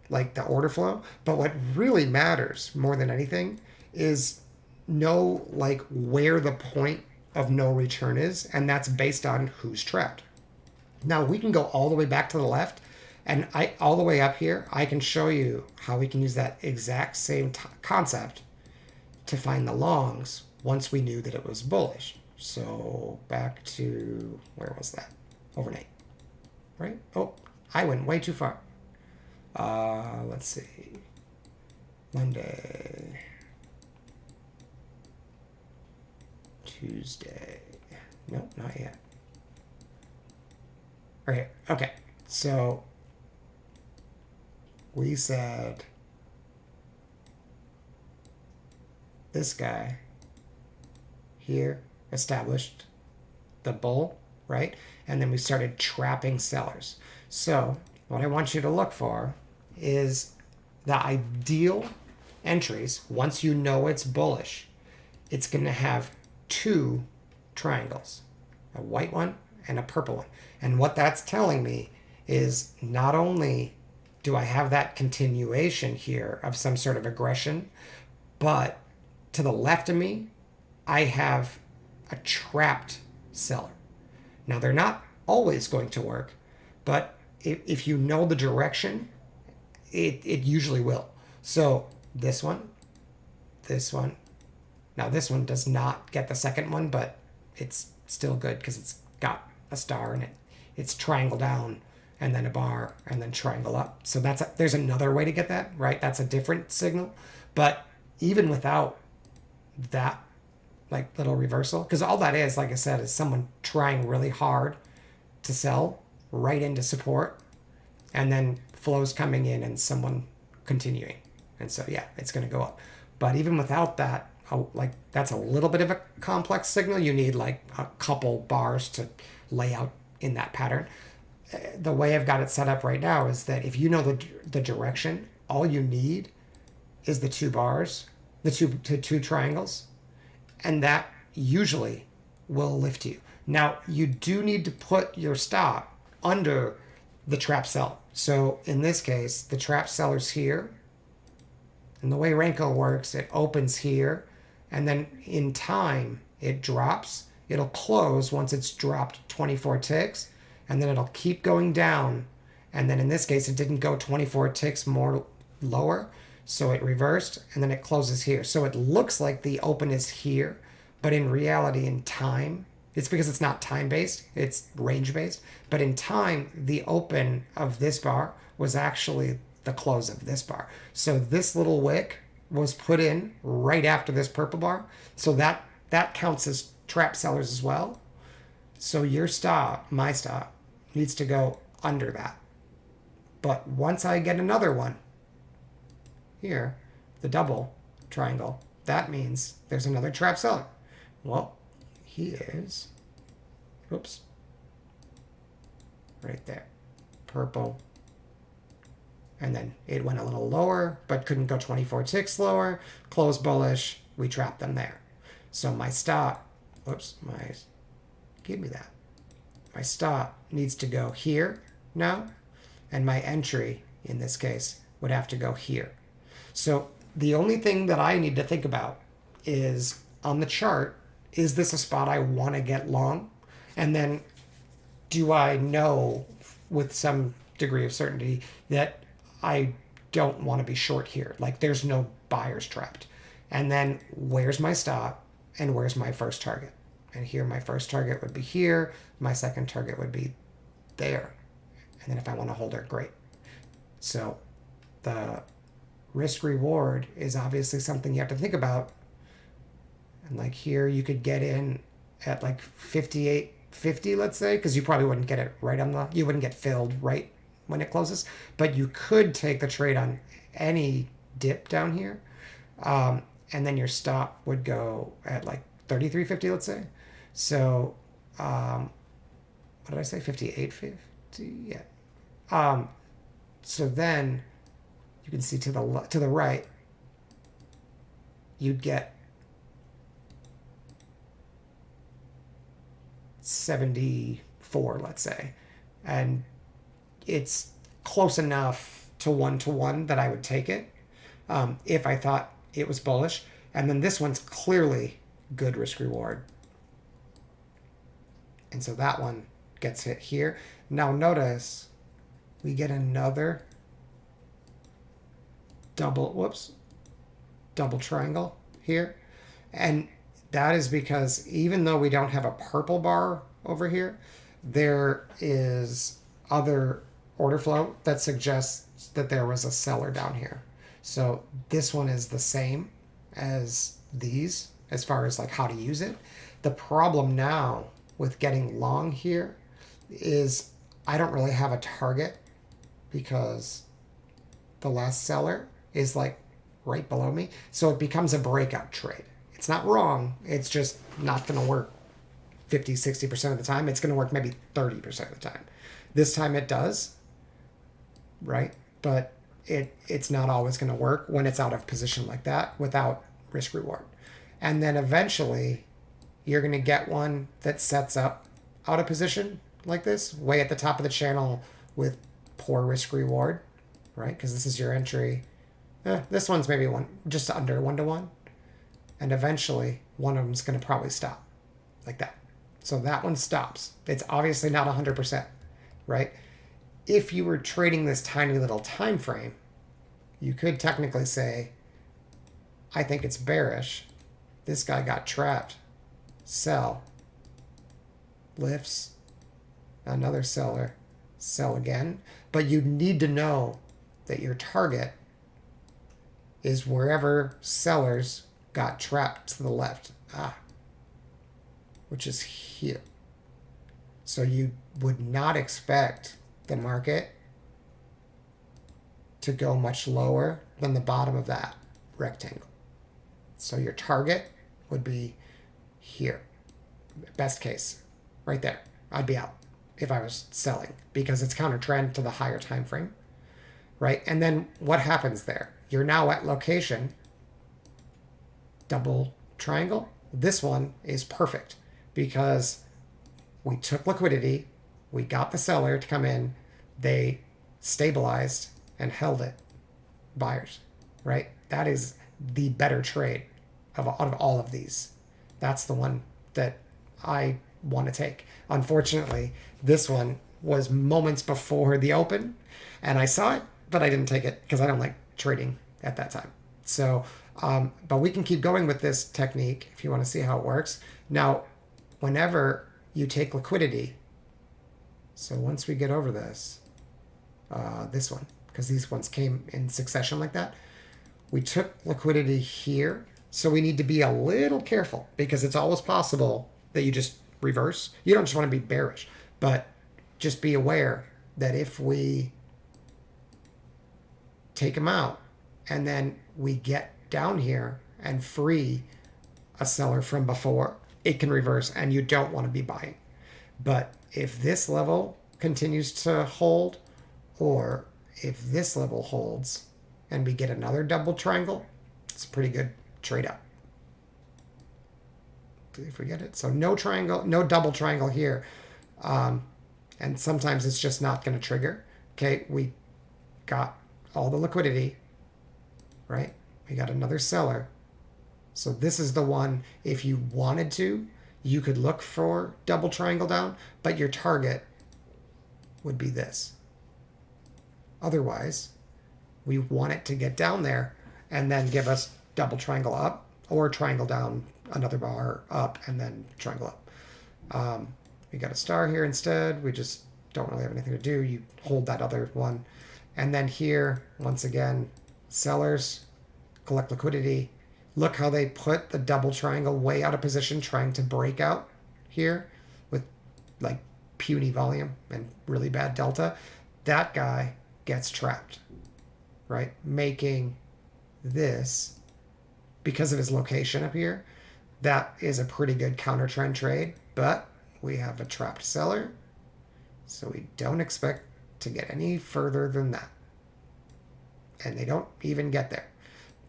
like the order flow. But what really matters more than anything is know like where the point of no return is, and that's based on who's trapped. Now we can go all the way back to the left, and all the way up here, I can show you how we can use that exact same concept to find the longs once we knew that it was bullish. So back to, where was that? Overnight, right? Oh, I went way too far. Let's see. Monday. Tuesday. Nope, not yet. Right, okay. So we said this guy here established the bull, right? And then we started trapping sellers. So what I want you to look for is the ideal entries. Once you know it's bullish, it's going to have two triangles, a white one and a purple one. And what that's telling me is not only do I have that continuation here of some sort of aggression, but to the left of me, I have a trapped seller. Now, they're not always going to work, but if you know the direction, it usually will. So this one. Now, this one does not get the second one, but it's still good because it's got a star in it. It's triangle down and then a bar and then triangle up. So there's another way to get that, right? That's a different signal. But even without that like little reversal, because all that is, like I said, is someone trying really hard to sell right into support, and then flows coming in and someone continuing. And so, yeah, it's going to go up. But even without that, like that's a little bit of a complex signal. You need like a couple bars to lay out in that pattern. The way I've got it set up right now is that if you know the direction, all you need is the two bars, the two triangles, and that usually will lift you. Now, you do need to put your stop under the trap cell. So in this case, the trap seller's here. And the way Renko works, it opens here, and then in time, it drops. It'll close once it's dropped 24 ticks, and then it'll keep going down. And then in this case, it didn't go 24 ticks more lower, so it reversed, and then it closes here. So it looks like the open is here, but in reality, in time, it's because it's not time-based, it's range-based. But in time, the open of this bar was actually the close of this bar. So this little wick was put in right after this purple bar. So that counts as trap sellers as well. So your stop, my stop, needs to go under that. But once I get another one, here, the double triangle, that means there's another trap seller. Well, he is, oops, right there, purple. And then it went a little lower, but couldn't go 24 ticks lower. Closed bullish. We trapped them there. So my stop, oops, give me that. My stop needs to go here now, and my entry, in this case, would have to go here. So the only thing that I need to think about is on the chart, is this a spot I want to get long? And then do I know with some degree of certainty that I don't want to be short here? Like there's no buyers trapped. And then where's my stop and where's my first target? And here my first target would be here. My second target would be there. And then if I want to hold her, great. So the risk reward is obviously something you have to think about. And like here you could get in at like 58.50, let's say, because you probably wouldn't get it right on you wouldn't get filled right when it closes, but you could take the trade on any dip down here, and then your stop would go at like 33.50, let's say. So what did I say, 58.50? Yeah. So then you can see to the right you'd get 74, let's say, and it's close enough to one that I would take it if I thought it was bullish. And then this one's clearly good risk reward, and so that one gets hit here. Now notice we get another double triangle here, and that is because even though we don't have a purple bar over here, there is other order flow that suggests that there was a seller down here. So this one is the same as these as far as like how to use it. The problem now with getting long here is I don't really have a target because the last seller is like right below me. So it becomes a breakout trade. It's not wrong. It's just not going to work 50, 60% of the time. It's going to work maybe 30% of the time. This time it does, right? But it's not always going to work when it's out of position like that without risk reward. And then eventually you're going to get one that sets up out of position like this, way at the top of the channel with poor risk reward, right? Because this is your entry. This one's maybe just under 1-to-1. And eventually one of them's going to probably stop like that. So that one stops. It's obviously not 100%, right? If you were trading this tiny little time frame, you could technically say, I think it's bearish. This guy got trapped. Sell. Lifts. Another seller. Sell again. But you need to know that your target is wherever sellers got trapped to the left. Which is here. So you would not expect the market to go much lower than the bottom of that rectangle. So your target would be here. Best case, right there. I'd be out if I was selling because it's counter trend to the higher time frame, right? And then what happens there? You're now at location, double triangle. This one is perfect because we took liquidity, we got the seller to come in, they stabilized and held it. Buyers, right? That is the better trade out of all of these. That's the one that I want to take. Unfortunately, this one was moments before the open and I saw it, but I didn't take it because I don't like trading at that time. So, but we can keep going with this technique if you want to see how it works. Now, whenever you take liquidity, so once we get over this one, because these ones came in succession like that, we took liquidity here. So we need to be a little careful because it's always possible that you just reverse. You don't just want to be bearish, but just be aware that if we take them out and then we get down here and free a seller from before, it can reverse and you don't want to be buying. But if this level continues to hold, or if this level holds and we get another double triangle, it's a pretty good trade up. Did I forget it? So no triangle, no double triangle here. And sometimes it's just not going to trigger. Okay, we got all the liquidity, right? We got another seller. So this is the one, if you wanted to, you could look for double triangle down, but your target would be this. Otherwise, we want it to get down there and then give us double triangle up or triangle down another bar up and then triangle up. We got a star here instead. We just don't really have anything to do. You hold that other one. And then here, once again, sellers collect liquidity. Look how they put the double triangle way out of position, trying to break out here with like puny volume and really bad delta. That guy gets trapped, right? Making this, because of his location up here, that is a pretty good counter trend trade, but we have a trapped seller, so we don't expect to get any further than that. And they don't even get there.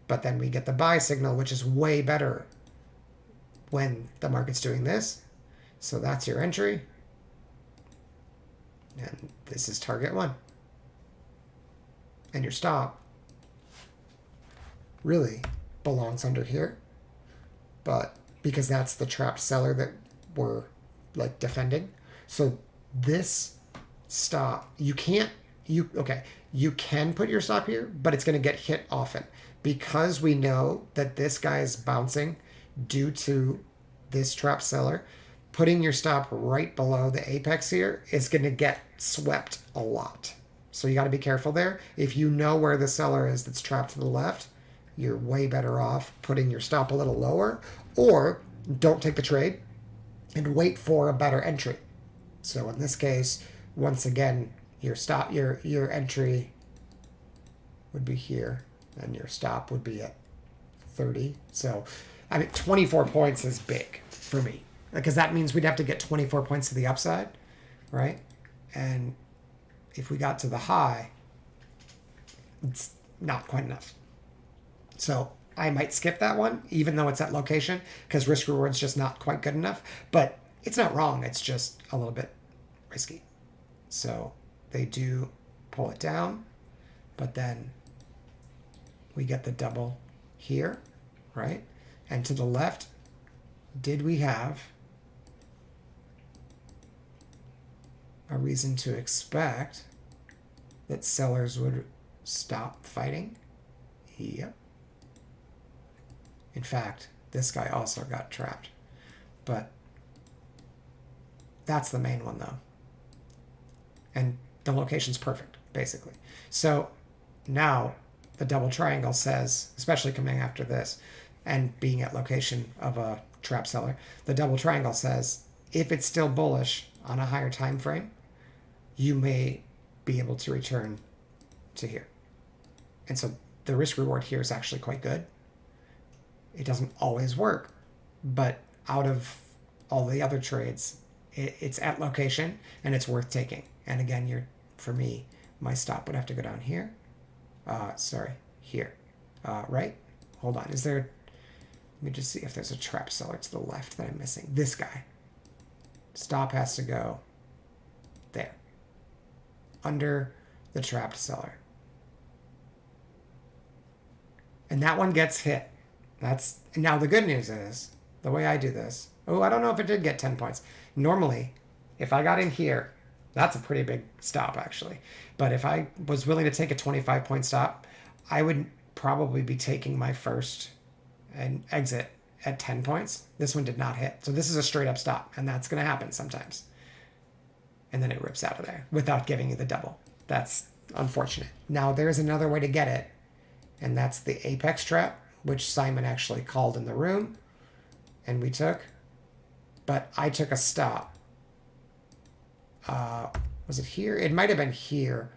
But then we get the buy signal, which is way better when the market's doing this. So that's your entry. And this is target one. And your stop really belongs under here. But because that's the trapped seller that we're like defending. So this stop, you can put your stop here, but it's going to get hit often. Because we know that this guy is bouncing due to this trap seller, putting your stop right below the apex here is going to get swept a lot. So you got to be careful there. If you know where the seller is that's trapped to the left, you're way better off putting your stop a little lower, or don't take the trade and wait for a better entry. So in this case, once again, your entry would be here. and your stop would be at 30. So, I mean, 24 points is big for me because that means we'd have to get 24 points to the upside, right? And if we got to the high, it's not quite enough. So I might skip that one, even though it's at location, because risk reward's just not quite good enough. But it's not wrong. It's just a little bit risky. So they do pull it down, but then we get the double here, right? And to the left, did we have a reason to expect that sellers would stop fighting? Yep. In fact, this guy also got trapped. But that's the main one, though. And the location's perfect, basically. So now the double triangle says, especially coming after this and being at location of a trap seller, the double triangle says if it's still bullish on a higher time frame, you may be able to return to here. And so the risk reward here is actually quite good. It doesn't always work, but out of all the other trades, it's at location and it's worth taking. And again, for me, my stop would have to go down here. Here. Right? Hold on. Let me just see if there's a trap seller to the left that I'm missing. This guy. Stop has to go there. Under the trapped seller. And that one gets hit. Now the good news is, the way I do this, I don't know if it did get 10 points. Normally, if I got in here, that's a pretty big stop actually. But if I was willing to take a 25-point stop, I would probably be taking my first and exit at 10 points. This one did not hit. So this is a straight up stop, and that's going to happen sometimes. And then it rips out of there without giving you the double. That's unfortunate. Now there's another way to get it, and that's the apex trap, which Simon actually called in the room, and we took. But I took a stop. Was it here? It might have been here.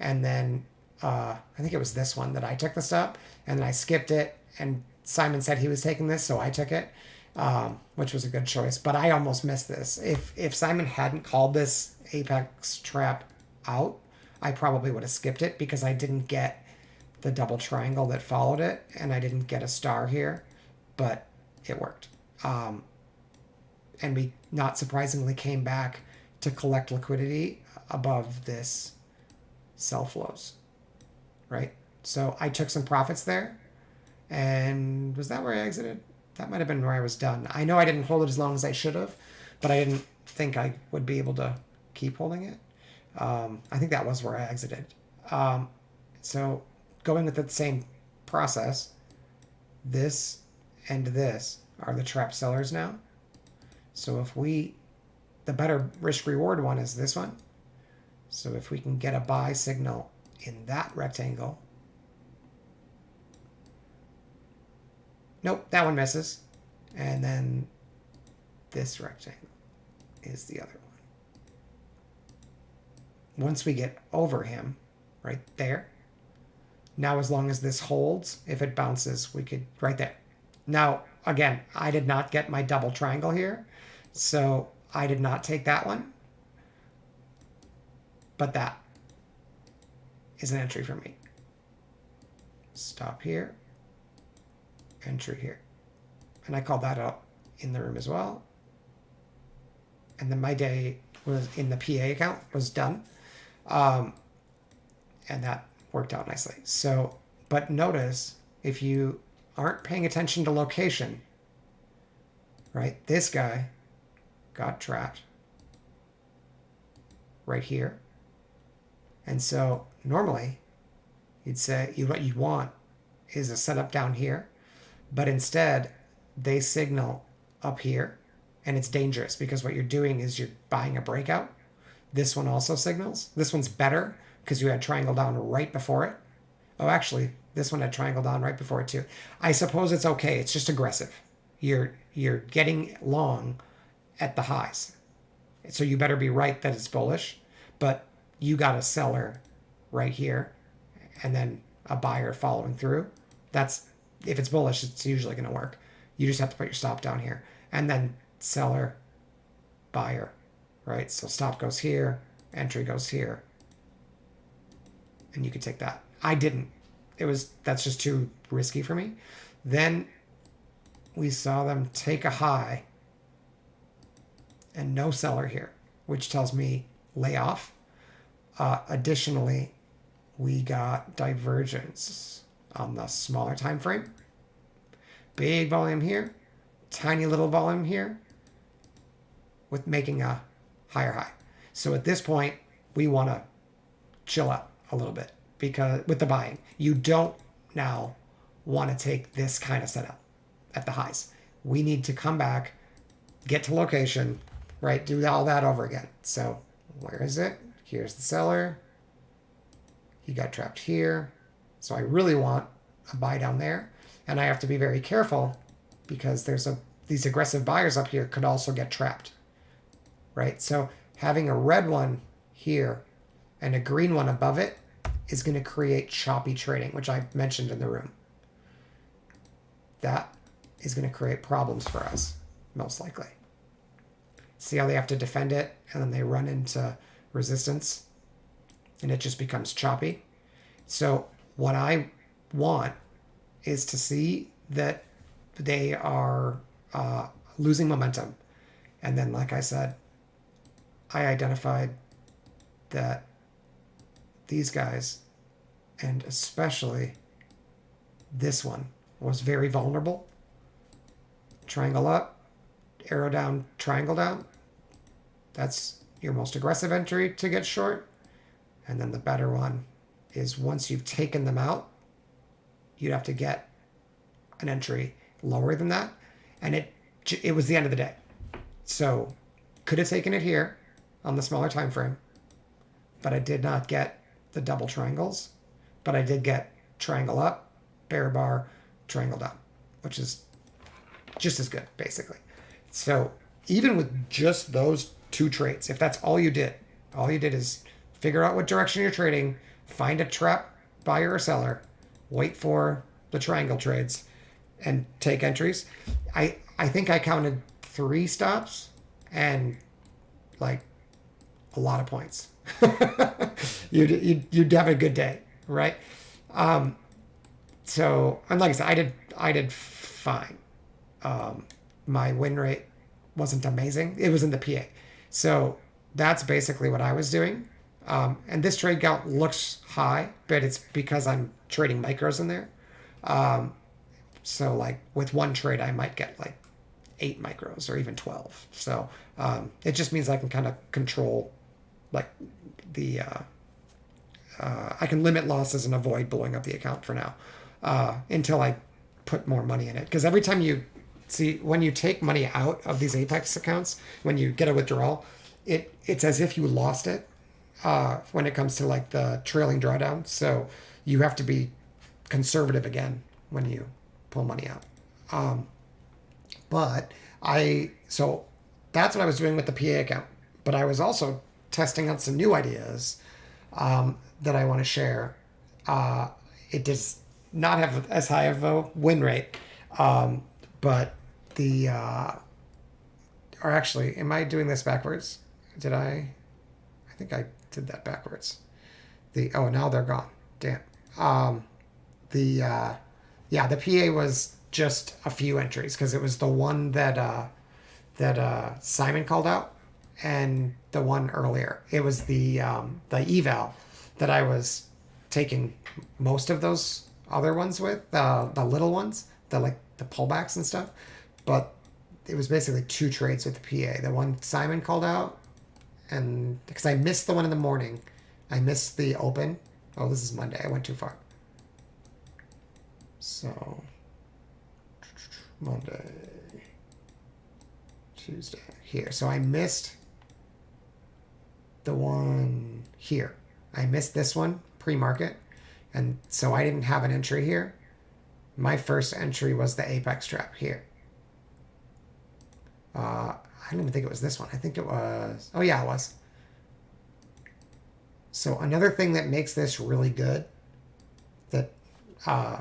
And then I think it was this one that I took the stop, and then I skipped it, and Simon said he was taking this, so I took it, which was a good choice. But I almost missed this. If Simon hadn't called this apex trap out, I probably would have skipped it because I didn't get the double triangle that followed it, and I didn't get a star here, but it worked. And we, not surprisingly, came back to collect liquidity above this sell flows, right? So I took some profits there, and was that where I exited? That might have been where I was done. I know I didn't hold it as long as I should have, but I didn't think I would be able to keep holding it. I think that was where I exited. So going with the same process, this and this are the trap sellers now. So the better risk reward one is this one. So if we can get a buy signal in that rectangle. Nope, that one misses. And then this rectangle is the other one. Once we get over him, right there. Now, as long as this holds, if it bounces, we could, right there. Now, again, I did not get my double triangle here, so I did not take that one. But that is an entry for me. Stop here. Entry here. And I called that out in the room as well. And then my day was in the PA account was done. And that worked out nicely. So, but notice if you aren't paying attention to location, right? This guy got trapped right here. And so normally you'd say what you want is a setup down here, but instead they signal up here, and it's dangerous because what you're doing is you're buying a breakout. This one also signals. This one's better because you had triangle down right before it. Oh, actually, this one had triangle down right before it too. I suppose it's okay. It's just aggressive. You're getting long at the highs. So you better be right that it's bullish, but you got a seller right here, and then a buyer following through. That's, if it's bullish, it's usually going to work. You just have to put your stop down here. And then seller, buyer, right? So stop goes here, entry goes here. And you could take that. I didn't. That's just too risky for me. Then we saw them take a high and no seller here, which tells me lay off. Additionally, we got divergence on the smaller time frame. Big volume here, tiny little volume here, with making a higher high. So at this point, we want to chill out a little bit, because with the buying, you don't now want to take this kind of setup at the highs. We need to come back, get to location, right? Do all that over again. So where is it? Here's the seller. He got trapped here. So I really want a buy down there. And I have to be very careful, because these aggressive buyers up here could also get trapped, right? So having a red one here and a green one above it is going to create choppy trading, which I mentioned in the room. That is going to create problems for us, most likely. See how they have to defend it, and then they run into resistance, and it just becomes choppy. So what I want is to see that they are losing momentum. And then, like I said, I identified that these guys, and especially this one, was very vulnerable. Triangle up, arrow down, triangle down. That's your most aggressive entry to get short. And then the better one is, once you've taken them out, you'd have to get an entry lower than that. And it was the end of the day. So could have taken it here on the smaller time frame, but I did not get the double triangles. But I did get triangle up, bear bar, triangle down, which is just as good, basically. So even with just those two trades, if that's all you did is figure out what direction you're trading, find a trap buyer or seller, wait for the triangle trades, and take entries. I think I counted 3 stops and like a lot of points. You'd have a good day, right? So, and like I said, I did fine. My win rate wasn't amazing. It was in the PA. So that's basically what I was doing. And this trade count looks high, but it's because I'm trading micros in there. So like with one trade, I might get like 8 micros or even 12. So it just means I can kind of control like the, I can limit losses and avoid blowing up the account for now until I put more money in it. Because every time you see, when you take money out of these Apex accounts, when you get a withdrawal, it's as if you lost it when it comes to like the trailing drawdown. So you have to be conservative again when you pull money out. So that's what I was doing with the PA account. But I was also testing out some new ideas that I want to share. It does not have as high of a win rate, but or actually, am I doing this backwards? Did I think I did that backwards. Now they're gone. Damn. The PA was just a few entries, because it was the one that Simon called out, and the one earlier. It was the eval that I was taking most of those other ones with, the little ones, the pullbacks and stuff. But it was basically 2 trades with the PA. The one Simon called out, and because I missed the one in the morning, I missed the open. Oh, this is Monday. I went too far. So Monday, Tuesday, here. So I missed the one here. I missed this one pre-market, and so I didn't have an entry here. My first entry was the Apex trap here. I don't even think it was this one. I think it was... Oh, yeah, it was. So another thing that makes this really good that uh,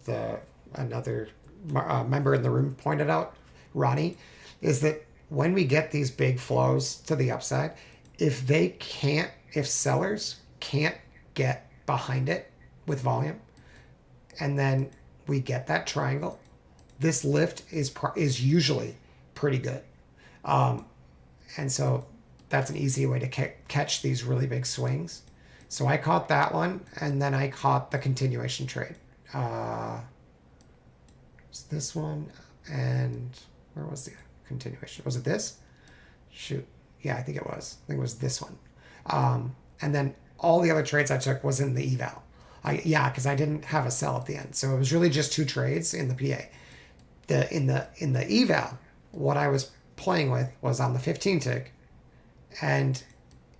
the another member in the room pointed out, Ronnie, is that when we get these big flows to the upside, if sellers can't get behind it with volume, and then we get that triangle, this lift is usually pretty good. And so that's an easy way to catch these really big swings. So I caught that one, and then I caught the continuation trade. It's this one, and where was the continuation? Was it this? Shoot, yeah, I think it was. I think it was this one. And then all the other trades I took was in the eval. Because I didn't have a sell at the end, so it was really just two trades in the PA. In the eval, what I was playing with was on the 15 tick, and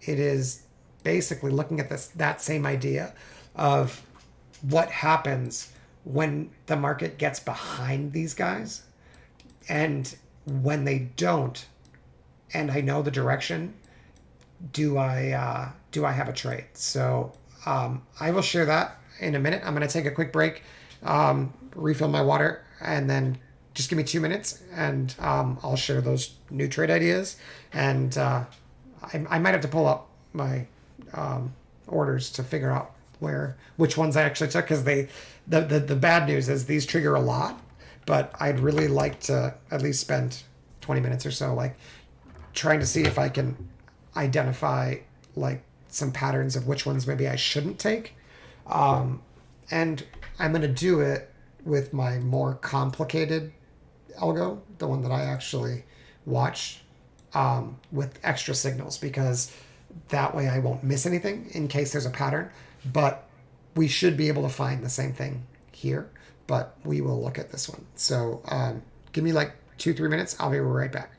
it is basically looking at that same idea of what happens when the market gets behind these guys, and when they don't, and I know the direction, do I have a trade? So I will share that in a minute. I'm going to take a quick break, refill my water, and then just give me 2 minutes, and I'll share those new trade ideas. And I might have to pull up my orders to figure out which ones I actually took, because the bad news is these trigger a lot, but I'd really like to at least spend 20 minutes or so like trying to see if I can identify like some patterns of which ones maybe I shouldn't take. And I'm going to do it with my more complicated algo, the one that I actually watch, with extra signals, because that way I won't miss anything in case there's a pattern. But we should be able to find the same thing here, but we will look at this one. So give me like 2-3 minutes. I'll be right back.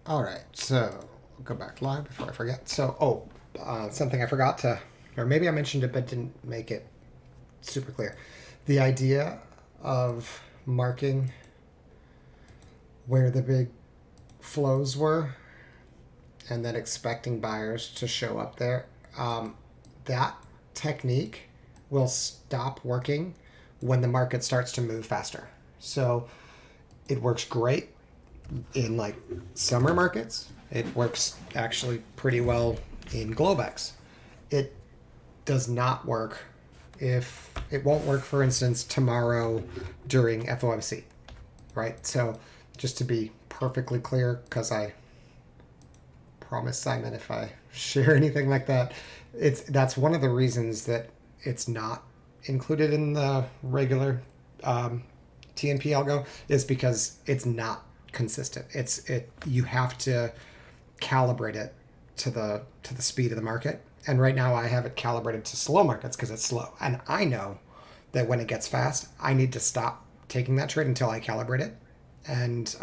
All right, so I'll go back live before I forget. So, something I forgot to, or maybe I mentioned it but didn't make it super clear. The idea of marking where the big flows were and then expecting buyers to show up there, that technique will stop working when the market starts to move faster. So it works great in like summer markets. It works actually pretty well in Globex. It does not work if it won't work, for instance, tomorrow during FOMC, right? So just to be perfectly clear, because I promise Simon if I share anything like that, that's one of the reasons that it's not included in the regular TNP algo is because it's not consistent. You have to calibrate it to the speed of the market. And right now I have it calibrated to slow markets because it's slow. And I know that when it gets fast, I need to stop taking that trade until I calibrate it. And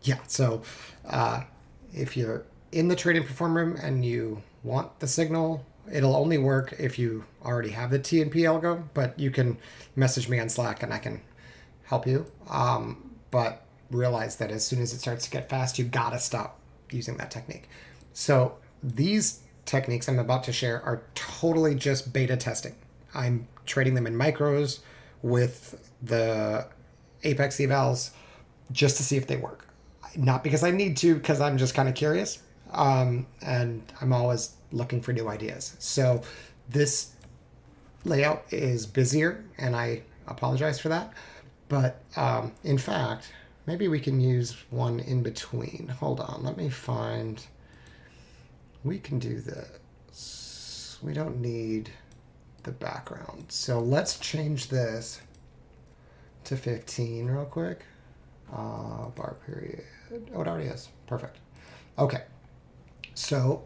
yeah, so if you're in the trading perform room and you want the signal, it'll only work if you already have the TNP algo, but you can message me on Slack and I can help you. But realize that as soon as it starts to get fast, you gotta stop using that technique. So these techniques I'm about to share are totally just beta testing. I'm trading them in micros with the Apex evals just to see if they work. Not because I need to, because I'm just kind of curious. And I'm always looking for new ideas. So this layout is busier, and I apologize for that. But in fact, maybe we can use one in between. Hold on, let me find. We can do this. We don't need the background. So let's change this to 15 real quick. Bar period. Oh, it already is. Perfect. Okay. So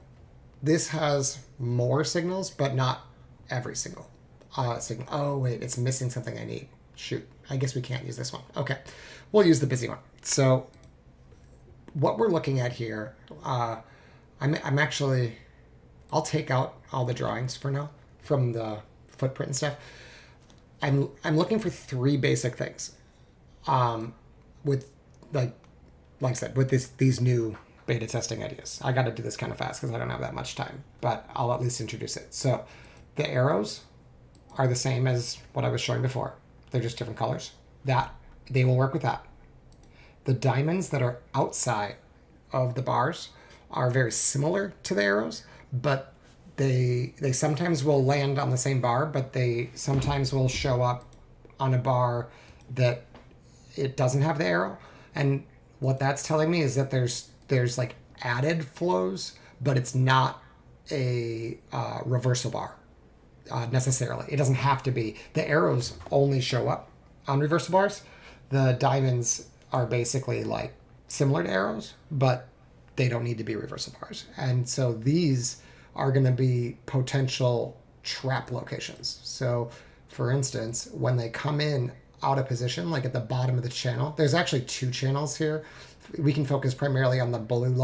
this has more signals, but not every single signal. Oh, wait, it's missing something I need. Shoot. I guess we can't use this one. Okay. We'll use the busy one. So what we're looking at here, I'm actually, I'll take out all the drawings for now from the footprint and stuff. I'm looking for three basic things. With like I said, with these new beta testing ideas. I got to do this kind of fast because I don't have that much time, but I'll at least introduce it. So the arrows are the same as what I was showing before. They're just different colors. That they will work with that. The diamonds that are outside of the bars are very similar to the arrows, but they sometimes will land on the same bar, but they sometimes will show up on a bar that it doesn't have the arrow. And what that's telling me is that there's like added flows, but it's not a reversal bar necessarily. It doesn't have to be. The arrows only show up on reversal bars. The diamonds are basically like similar to arrows, but they don't need to be reversal bars. And so these are going to be potential trap locations. So for instance, when they come in out of position, like at the bottom of the channel, there's actually two channels here. We can focus primarily on the blue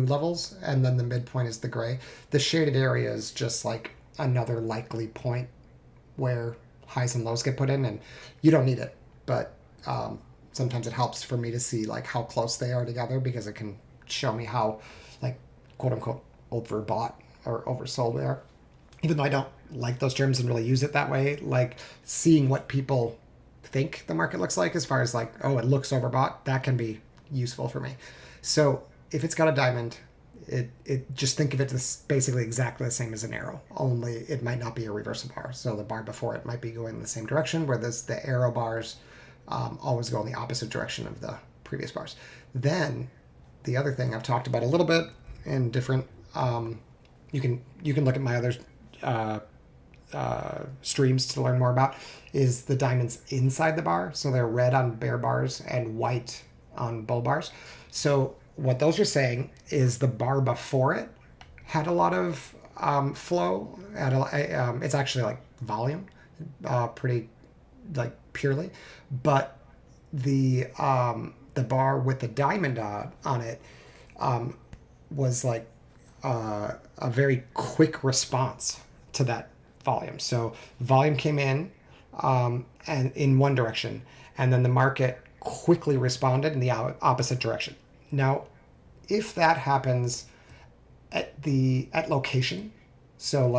levels, and then the midpoint is the gray. The shaded area is just like another likely point where highs and lows get put in, and you don't need it, but sometimes it helps for me to see like how close they are together because it can show me how like quote unquote overbought or oversold they are. Even though I don't like those terms and really use it that way, like seeing what people think the market looks like as far as like, oh, it looks overbought, that can be useful for me. So if it's got a diamond, it just think of it as basically exactly the same as an arrow, only it might not be a reversal bar. So the bar before it might be going in the same direction, whereas the arrow bars always go in the opposite direction of the previous bars. Then the other thing I've talked about a little bit in different, you can look at my other streams to learn more about, is the diamonds inside the bar. So they're red on bear bars and white on bull bars. So what those are saying is the bar before it had a lot of flow. It's actually like volume, pretty like purely, but the the bar with the diamond on it was like a very quick response to that volume. So volume came in and in one direction, and then the market quickly responded in the opposite direction. Now, if that happens at location, so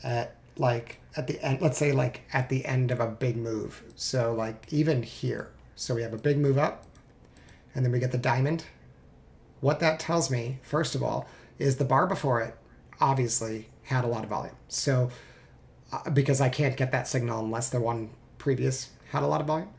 at the end, let's say like at the end of a big move. So like even here, so we have a big move up, and then we get the diamond. What that tells me, first of all, is the bar before it obviously had a lot of volume. So because I can't get that signal unless the one previous had a lot of volume.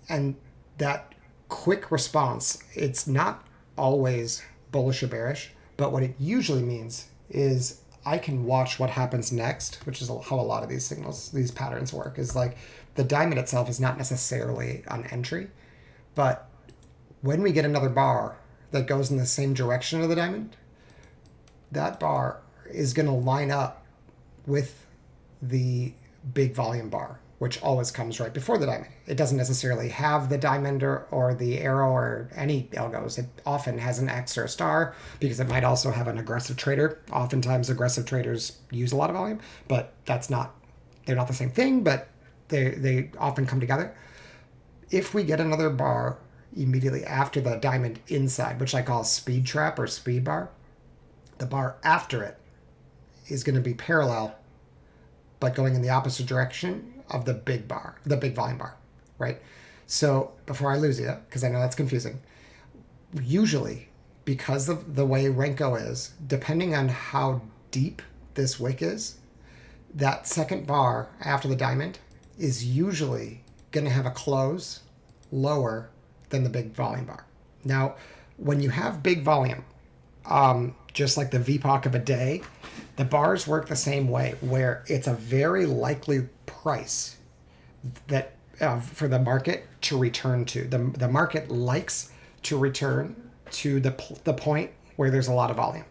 And that quick response, it's not always bullish or bearish, but what it usually means is I can watch what happens next, which is how a lot of these signals, these patterns work, is like the diamond itself is not necessarily an entry, but when we get another bar that goes in the same direction of the diamond, that bar is going to line up with the big volume bar, which always comes right before the diamond. It doesn't necessarily have the diamond or the arrow or any algos. It often has an X or a star because it might also have an aggressive trader. Oftentimes aggressive traders use a lot of volume, but they're not the same thing, but they often come together. If we get another bar immediately after the diamond inside, which I call speed trap or speed bar, the bar after it is going to be parallel, but going in the opposite direction of the big bar, the big volume bar, right? So before I lose you, because I know that's confusing, usually because of the way Renko is, depending on how deep this wick is, that second bar after the diamond is usually going to have a close lower than the big volume bar. Now, when you have big volume, just like the VPOC of a day, the bars work the same way, where it's a very likely price that for the market to return to. The market likes to return to the point where there's a lot of volume.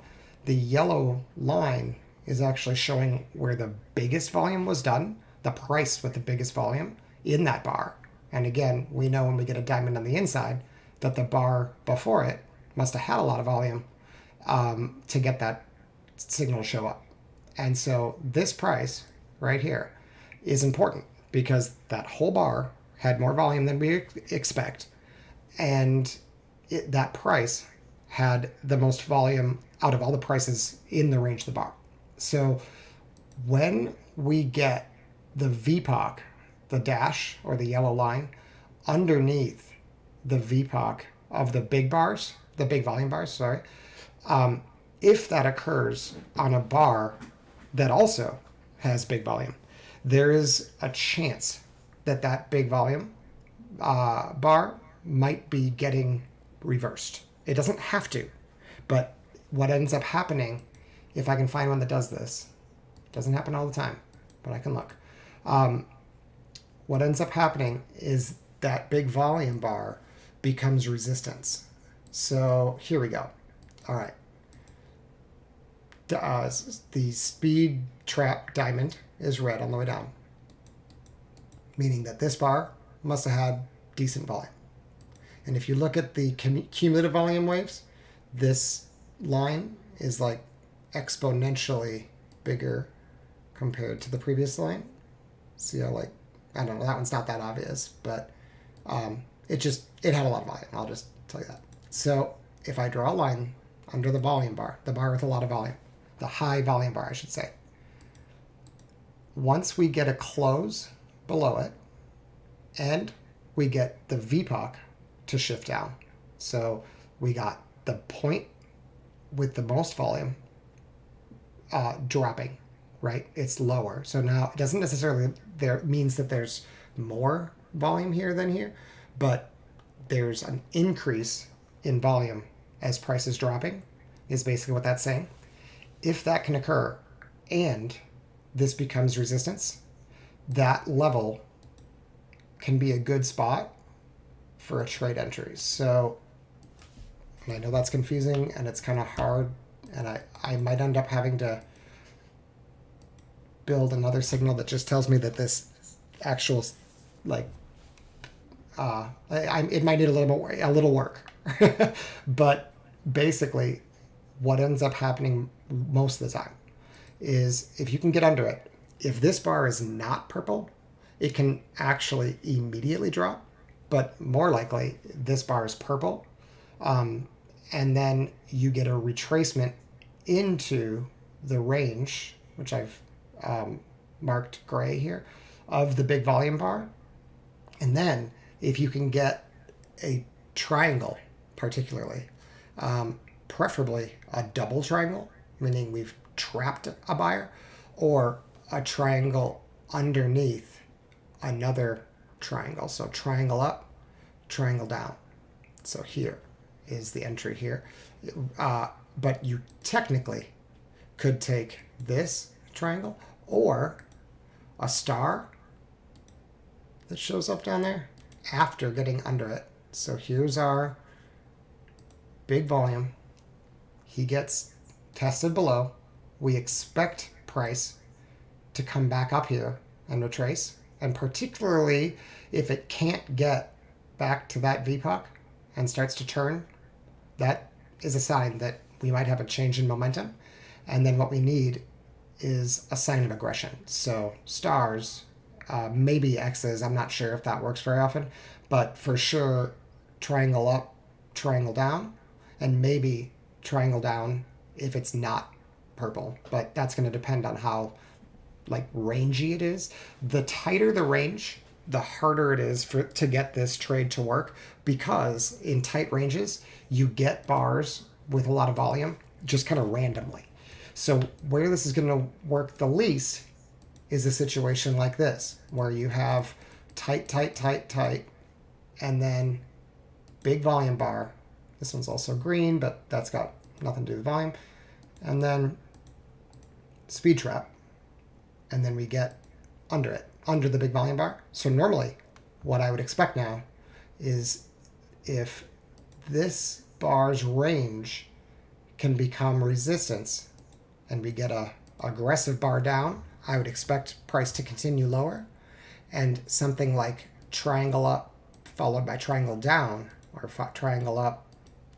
The yellow line is actually showing where the biggest volume was done, the price with the biggest volume in that bar. And again, we know when we get a diamond on the inside that the bar before it must have had a lot of volume to get that signal to show up. And so this price right here is important because that whole bar had more volume than we expect. And that price had the most volume out of all the prices in the range of the bar. So when we get the VPOC, the dash or the yellow line underneath the VPOC of the big bars, the big volume bars, sorry, if that occurs on a bar that also has big volume, there is a chance that that big volume bar might be getting reversed. It doesn't have to, but what ends up happening, if I can find one that does this, it doesn't happen all the time, but I can look. What ends up happening is that big volume bar becomes resistance. So here we go. All right. The speed trap diamond is red on the way down, meaning that this bar must have had decent volume. And if you look at the cumulative volume waves, this line is like exponentially bigger compared to the previous line. See how, like, I don't know, that one's not that obvious, but it had a lot of volume. I'll just tell you that. So if I draw a line under the volume bar, the bar with a lot of volume, the high volume bar, I should say, once we get a close below it and we get the VPOC to shift down, so we got the point with the most volume dropping, right? It's lower. So now it doesn't necessarily means that there's more volume here than here, but there's an increase in volume as price is dropping, is basically what that's saying. If that can occur and this becomes resistance, that level can be a good spot for a trade entry. So, and I know that's confusing and it's kind of hard, and I might end up having to build another signal that just tells me that this actual, like, it might need a little work. But basically, what ends up happening most of the time is if you can get under it, if this bar is not purple, it can actually immediately drop. But more likely, this bar is purple. And then you get a retracement into the range, which I've marked gray here, of the big volume bar. And then if you can get a triangle, particularly, preferably a double triangle, meaning we've trapped a buyer, or a triangle underneath another triangle. So triangle up, triangle down. So here is the entry here. But you technically could take this triangle or a star that shows up down there after getting under it. So here's our big volume. He gets tested below. We expect price to come back up here and retrace. And particularly if it can't get back to that VPOC and starts to turn, that is a sign that we might have a change in momentum. And then what we need is a sign of aggression. So stars, maybe X's, I'm not sure if that works very often, but for sure triangle up, triangle down, and maybe triangle down if it's not purple. But that's going to depend on how rangy it is. The tighter the range, the harder it is to get this trade to work, because in tight ranges you get bars with a lot of volume just kind of randomly. So where this is going to work the least is a situation like this, where you have tight, and then big volume bar. This one's also green, but that's got nothing to do with volume. And then speed trap, and then we get under it, under the big volume bar. So normally what I would expect now is if this bar's range can become resistance and we get a aggressive bar down, I would expect price to continue lower, and something like triangle up followed by triangle down, or triangle up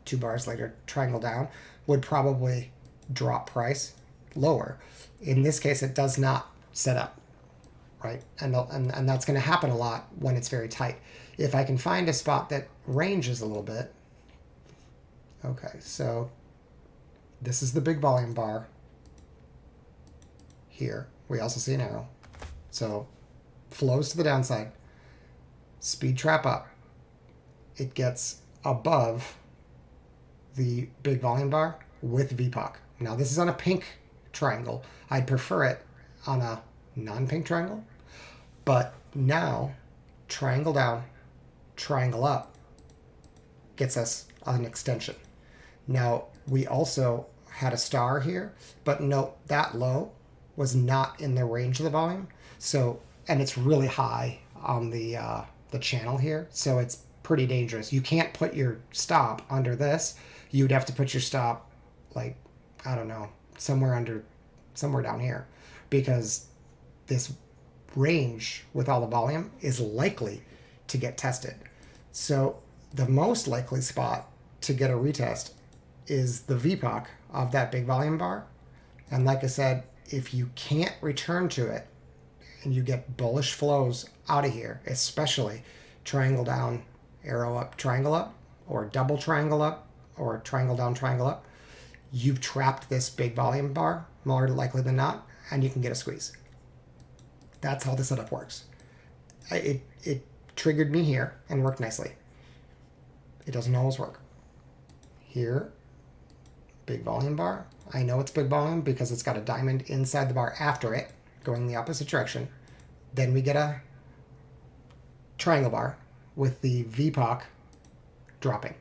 2 bars later triangle down, would probably drop price lower. In this case, it does not set up, right? And that's going to happen a lot when it's very tight. If I can find a spot that ranges a little bit. Okay, so this is the big volume bar here. We also see an arrow. So flows to the downside, speed trap up. It gets above the big volume bar with VPOC. Now this is on a pink triangle. I'd prefer it on a non-pink triangle, but now triangle down, triangle up gets us an extension. Now we also had a star here, but note that low was not in the range of the volume. So, and it's really high on the channel here, so it's pretty dangerous. You can't put your stop under this. You'd have to put your stop, I don't know, somewhere down here, because this range with all the volume is likely to get tested. So the most likely spot to get a retest is the VPOC of that big volume bar. And like I said, if you can't return to it and you get bullish flows out of here, especially triangle down, arrow up, triangle up, or double triangle up, or triangle down, triangle up, you've trapped this big volume bar more likely than not, and you can get a squeeze. That's how the setup works. It triggered me here and worked nicely. It doesn't always work. Here, big volume bar. I know it's big volume because it's got a diamond inside the bar after it, going the opposite direction. Then we get a triangle bar with the VPOC dropping.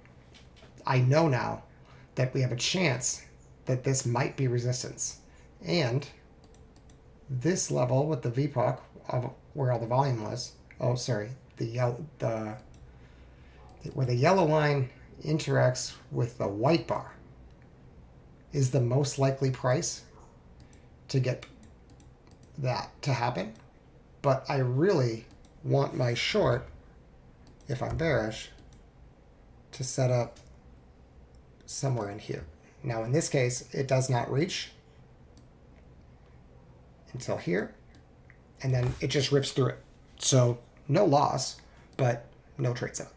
I know now that we have a chance that this might be resistance. And this level with the VPOC of where all the volume was, where the yellow line interacts with the white bar, is the most likely price to get that to happen. But I really want my short if I'm bearish, to set up somewhere in here. Now in this case, it does not reach until here, and then it just rips through it. So no loss, but no trade setup.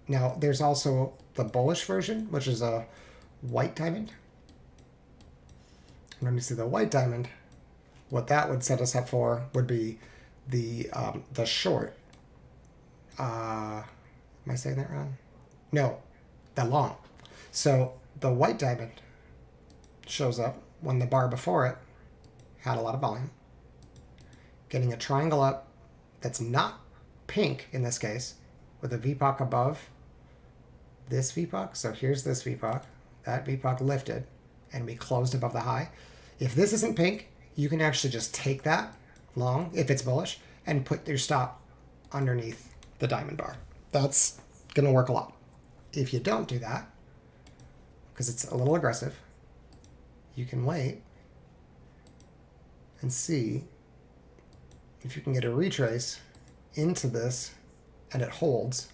Now there's also the bullish version, which is a white diamond. And when you see the white diamond, what that would set us up for would be the short. Am I saying that wrong? No, the long. So the white diamond shows up when the bar before it had a lot of volume. Getting a triangle up that's not pink in this case, with a VPOC above this VPOC. So here's this VPOC. That VPOC lifted, and we closed above the high. If this isn't pink, you can actually just take that long, if it's bullish, and put your stop underneath the diamond bar. That's going to work a lot. If you don't do that, because it's a little aggressive, you can wait and see if you can get a retrace into this and it holds.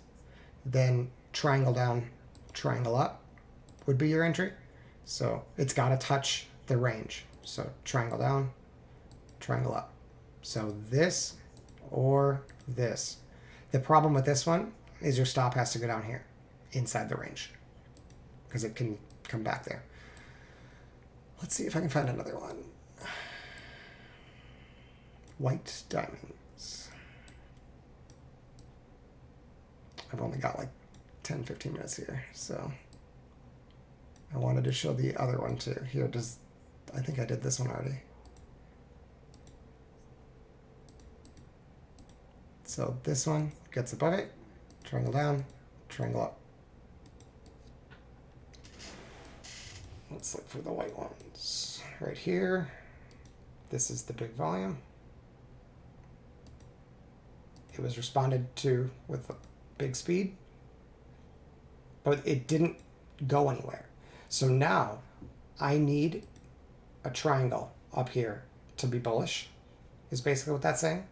Then triangle down, triangle up would be your entry. So it's got to touch the range. So triangle down, triangle up. So this or this. The problem with this one is your stop has to go down here inside the range because it can come back there. Let's see if I can find another one. White diamonds. I've only got like 10-15 minutes here, so I wanted to show the other one too. Here, I think I did this one already. So this one gets above it, triangle down, triangle up. Let's look for the white ones. Right here, this is the big volume. It was responded to with big speed, but it didn't go anywhere. So now I need a triangle up here to be bullish, is basically what that's saying,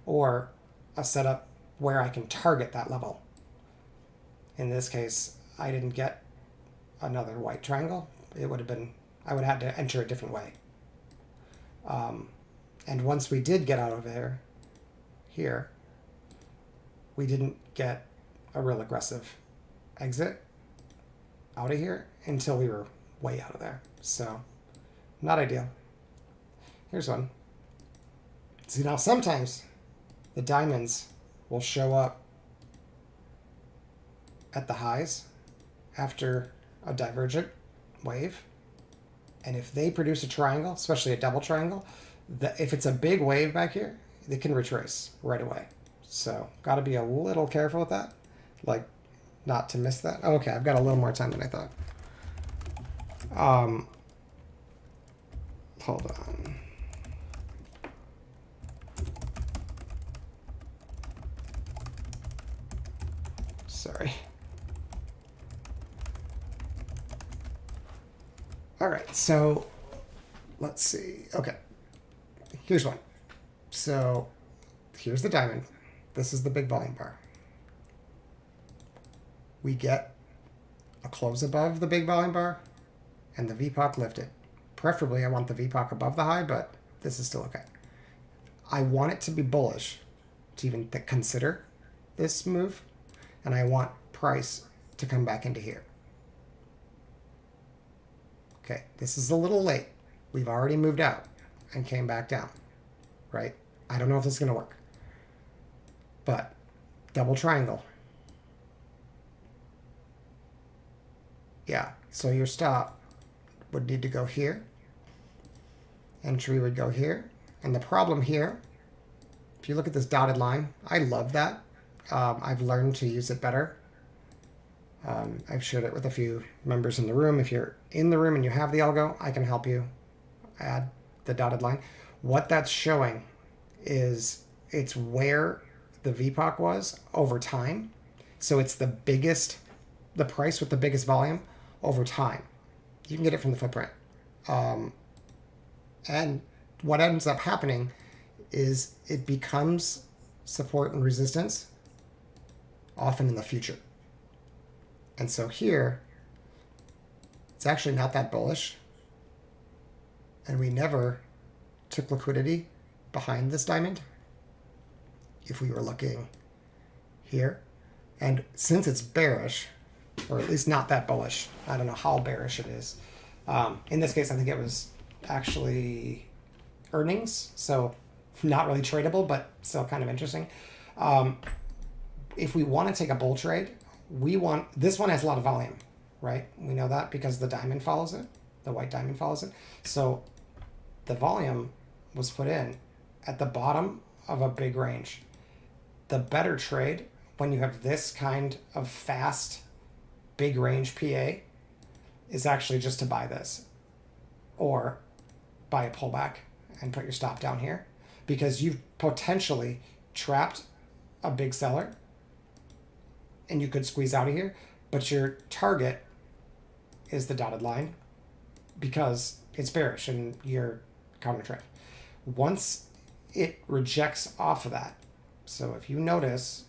or a setup where I can target that level. In this case, I didn't get another white triangle. It would have been, I would have had to enter a different way. And once we did get out of there, here, we didn't get a real aggressive exit out of here until we were way out of there. So, not ideal. Here's one. See, now sometimes the diamonds will show up at the highs after a divergent wave. And if they produce a triangle, especially a double triangle, if it's a big wave back here, they can retrace right away. So got to be a little careful with that, like not to miss that. Okay, I've got a little more time than I thought. Hold on. Sorry. All right, so let's see. Okay, here's one. So here's the diamond. This is the big volume bar. We get a close above the big volume bar and the VPOC lifted. Preferably, I want the VPOC above the high, but this is still okay. I want it to be bullish to even consider this move, and I want price to come back into here. Okay, this is a little late. We've already moved out and came back down, right? I don't know if this is going to work. But double triangle. Yeah, so your stop would need to go here. Entry would go here. And the problem here, if you look at this dotted line, I love that. I've learned to use it better. I've shared it with a few members in the room. If you're in the room and you have the algo, I can help you add the dotted line. What that's showing is it's where the VPOC was over time. So it's the price with the biggest volume over time. You can get it from the footprint. And what ends up happening is it becomes support and resistance often in the future. And so here, it's actually not that bullish. And we never took liquidity behind this diamond if we were looking here. And since it's bearish, or at least not that bullish, I don't know how bearish it is. In this case, I think it was actually earnings, so not really tradable, but still kind of interesting. If we want to take a bull trade, this one has a lot of volume, right? We know that because the diamond follows it, the white diamond follows it. So the volume was put in at the bottom of a big range. The better trade when you have this kind of fast, big range PA is actually just to buy this or buy a pullback and put your stop down here, because you've potentially trapped a big seller and you could squeeze out of here, but your target is the dotted line because it's bearish and you're counter trend. Once it rejects off of that, so if you notice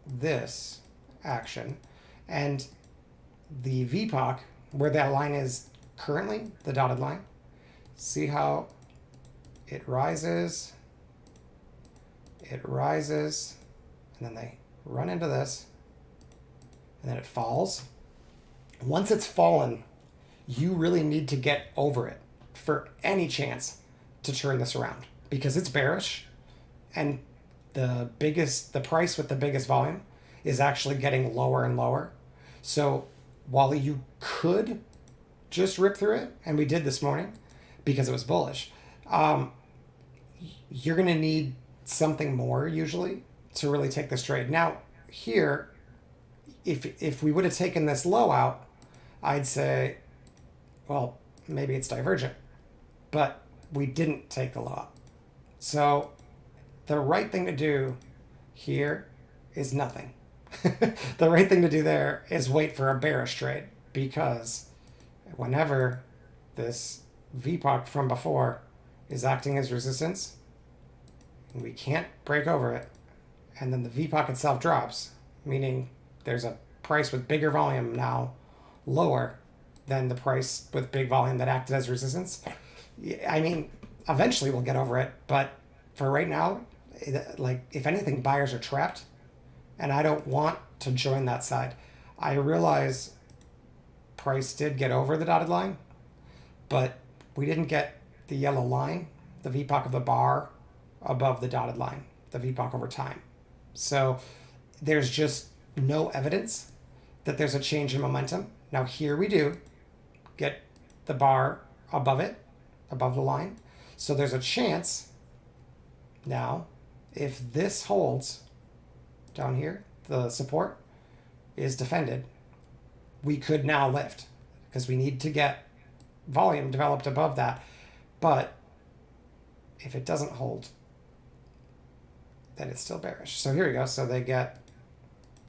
this action and the VPOC, where that line is currently, the dotted line, see how it rises, and then they run into this, and then it falls. Once it's fallen, you really need to get over it for any chance to turn this around, because it's bearish, and the price with the biggest volume is actually getting lower and lower. So while you could just rip through it, and we did this morning because it was bullish, you're going to need something more usually to really take this trade. Now here, if we would have taken this low out, I'd say, well, maybe it's divergent, but we didn't take the low out. So the right thing to do here is nothing. The right thing to do there is wait for a bearish trade, because whenever this VPOC from before is acting as resistance, and we can't break over it, and then the VPOC itself drops, meaning there's a price with bigger volume now lower than the price with big volume that acted as resistance. I mean, eventually we'll get over it, but for right now, like, if anything, buyers are trapped, and I don't want to join that side. I realize price did get over the dotted line, but we didn't get the yellow line, the VPOC of the bar above the dotted line, the VPOC over time. So there's just no evidence that there's a change in momentum. Now here we do get the bar above it, above the line. So there's a chance now, if this holds down here, the support is defended, we could now lift, because we need to get volume developed above that. But if it doesn't hold, then it's still bearish. So here we go. So they get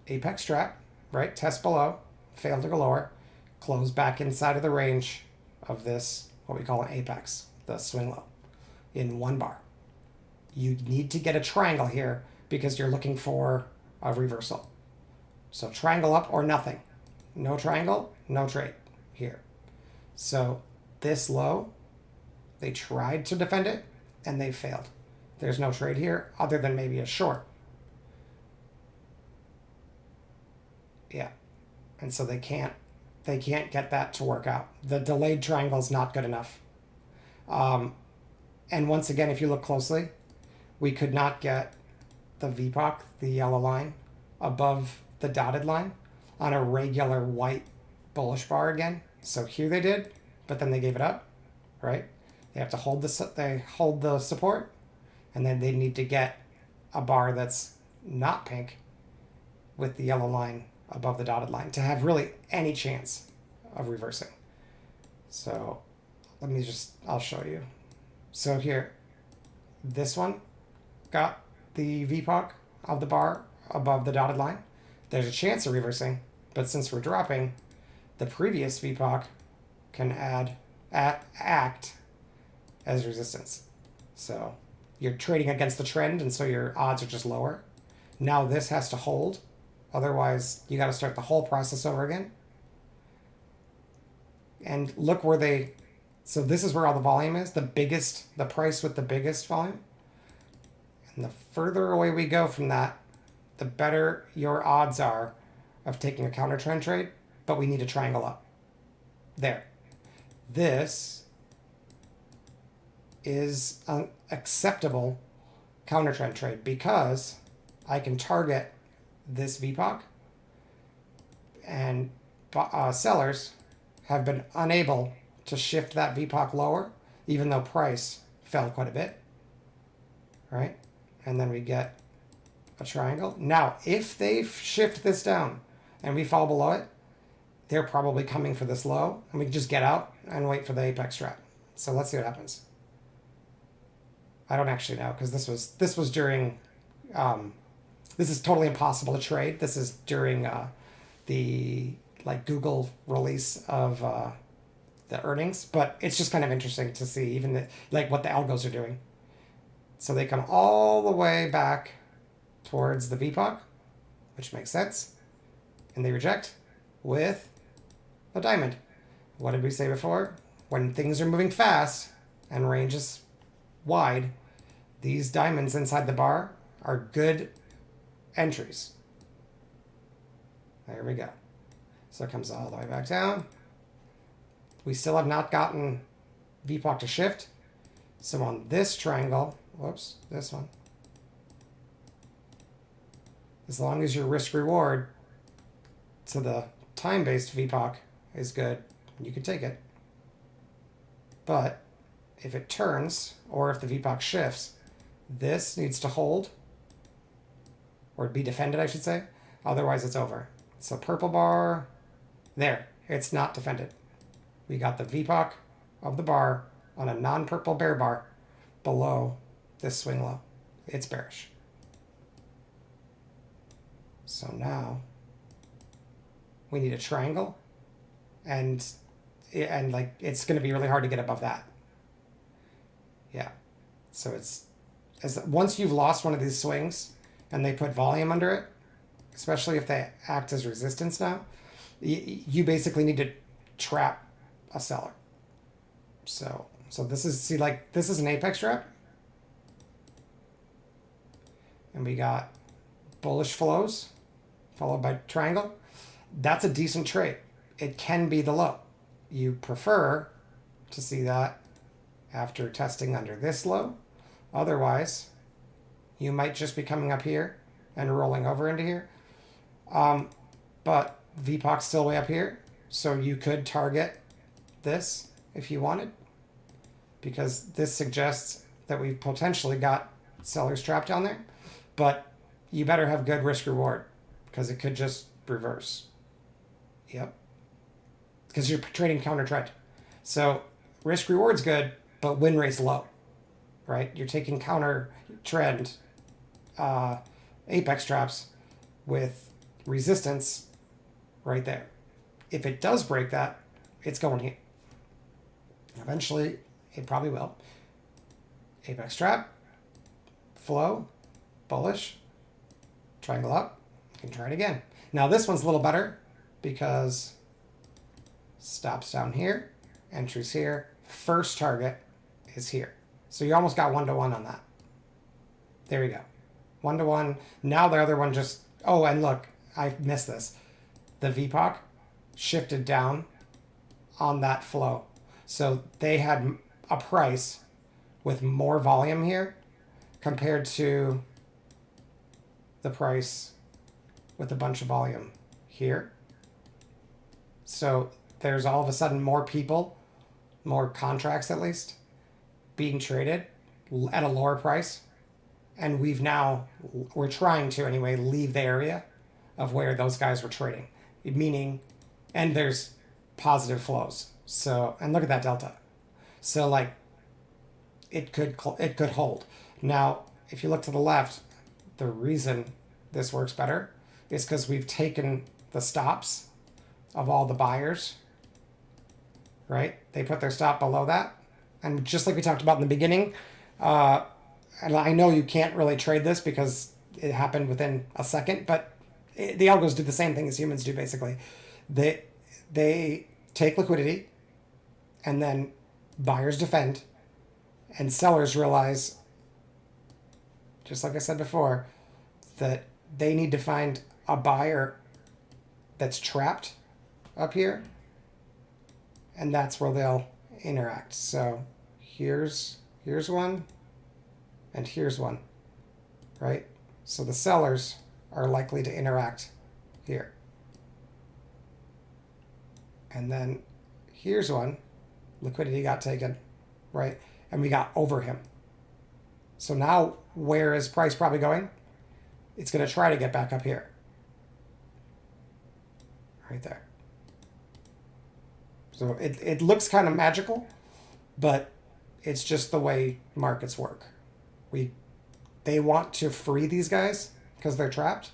apex trap, right? Test below, failed to go lower, close back inside of the range of this, what we call an apex, the swing low, in one bar. You need to get a triangle here because you're looking for a reversal. So triangle up or nothing. No triangle, no trade here. So this low, they tried to defend it and they failed. There's no trade here other than maybe a short. Yeah. And so they can't get that to work out. The delayed triangle is not good enough. And once again, if you look closely, we could not get the VPOC, the yellow line, above the dotted line on a regular white bullish bar again. So here they did, but then they gave it up, right? They have to hold the support, and then they need to get a bar that's not pink with the yellow line above the dotted line to have really any chance of reversing. So I'll show you. So here, this one got the VPOC of the bar above the dotted line. There's a chance of reversing, but since we're dropping, the previous VPOC can act as resistance. So you're trading against the trend, and so your odds are just lower. Now this has to hold Otherwise, you got to start the whole process over again. And look where they... So this is where all the volume is. The price with the biggest volume. And the further away we go from that, the better your odds are of taking a counter trend trade. But we need a triangle up. There. This is an acceptable counter trend trade because I can target this VPOC, and sellers have been unable to shift that VPOC lower, even though price fell quite a bit, right? And then we get a triangle. Now, if they shift this down and we fall below it, they're probably coming for this low, and we can just get out and wait for the apex trap. So let's see what happens. I don't actually know, because this was during... this is totally impossible to trade. This is during the Google release of the earnings, but it's just kind of interesting to see even what the algos are doing. So they come all the way back towards the VPOC, which makes sense, and they reject with a diamond. What did we say before? When things are moving fast and range is wide, these diamonds inside the bar are good entries. There we go. So it comes all the way back down. We still have not gotten VPOC to shift. So on this triangle, whoops, this one, as long as your risk reward to the time-based VPOC is good, you can take it. But if it turns, or if the VPOC shifts, this needs to hold, or be defended, I should say. Otherwise, it's over. So purple bar, there, it's not defended. We got the VPOC of the bar on a non-purple bear bar below this swing low. It's bearish. So now we need a triangle, and it's going to be really hard to get above that. Yeah. So once you've lost one of these swings and they put volume under it, especially if they act as resistance now, you basically need to trap a seller. So this is, this is an apex trap. And we got bullish flows followed by triangle. That's a decent trade. It can be the low. You prefer to see that after testing under this low. Otherwise, you might just be coming up here and rolling over into here. But VPOC's still way up here, so you could target this if you wanted, because this suggests that we've potentially got sellers trapped down there. But you better have good risk reward, because it could just reverse. Yep. Because you're trading counter trend. So risk reward's good, but win rate's low, right? You're taking counter trend apex traps with resistance right there. If it does break that, it's going here. Eventually, it probably will. Apex trap, flow, bullish, triangle up. You can try it again. Now this one's a little better because stops down here, entries here, first target is here. So you almost got 1-to-1 on that. There we go. 1-to-1. Now the other one just, oh, and look, I missed this. The VPOC shifted down on that flow. So they had a price with more volume here compared to the price with a bunch of volume here. So there's all of a sudden more people, more contracts at least, being traded at a lower price. And we're trying to anyway, leave the area of where those guys were trading. Meaning, and there's positive flows. So, and look at that delta. So it could hold. Now, if you look to the left, the reason this works better is because we've taken the stops of all the buyers, right? They put their stop below that. And just like we talked about in the beginning, and I know you can't really trade this because it happened within a second, but the algos do the same thing as humans do, basically. They take liquidity, and then buyers defend, and sellers realize, just like I said before, that they need to find a buyer that's trapped up here, and that's where they'll interact. So here's one, and here's one, right? So the sellers are likely to interact here. And then here's one, liquidity got taken, right? And we got over him. So now where is price probably going? It's going to try to get back up here. Right there. So it looks kind of magical, but it's just the way markets work. They want to free these guys because they're trapped,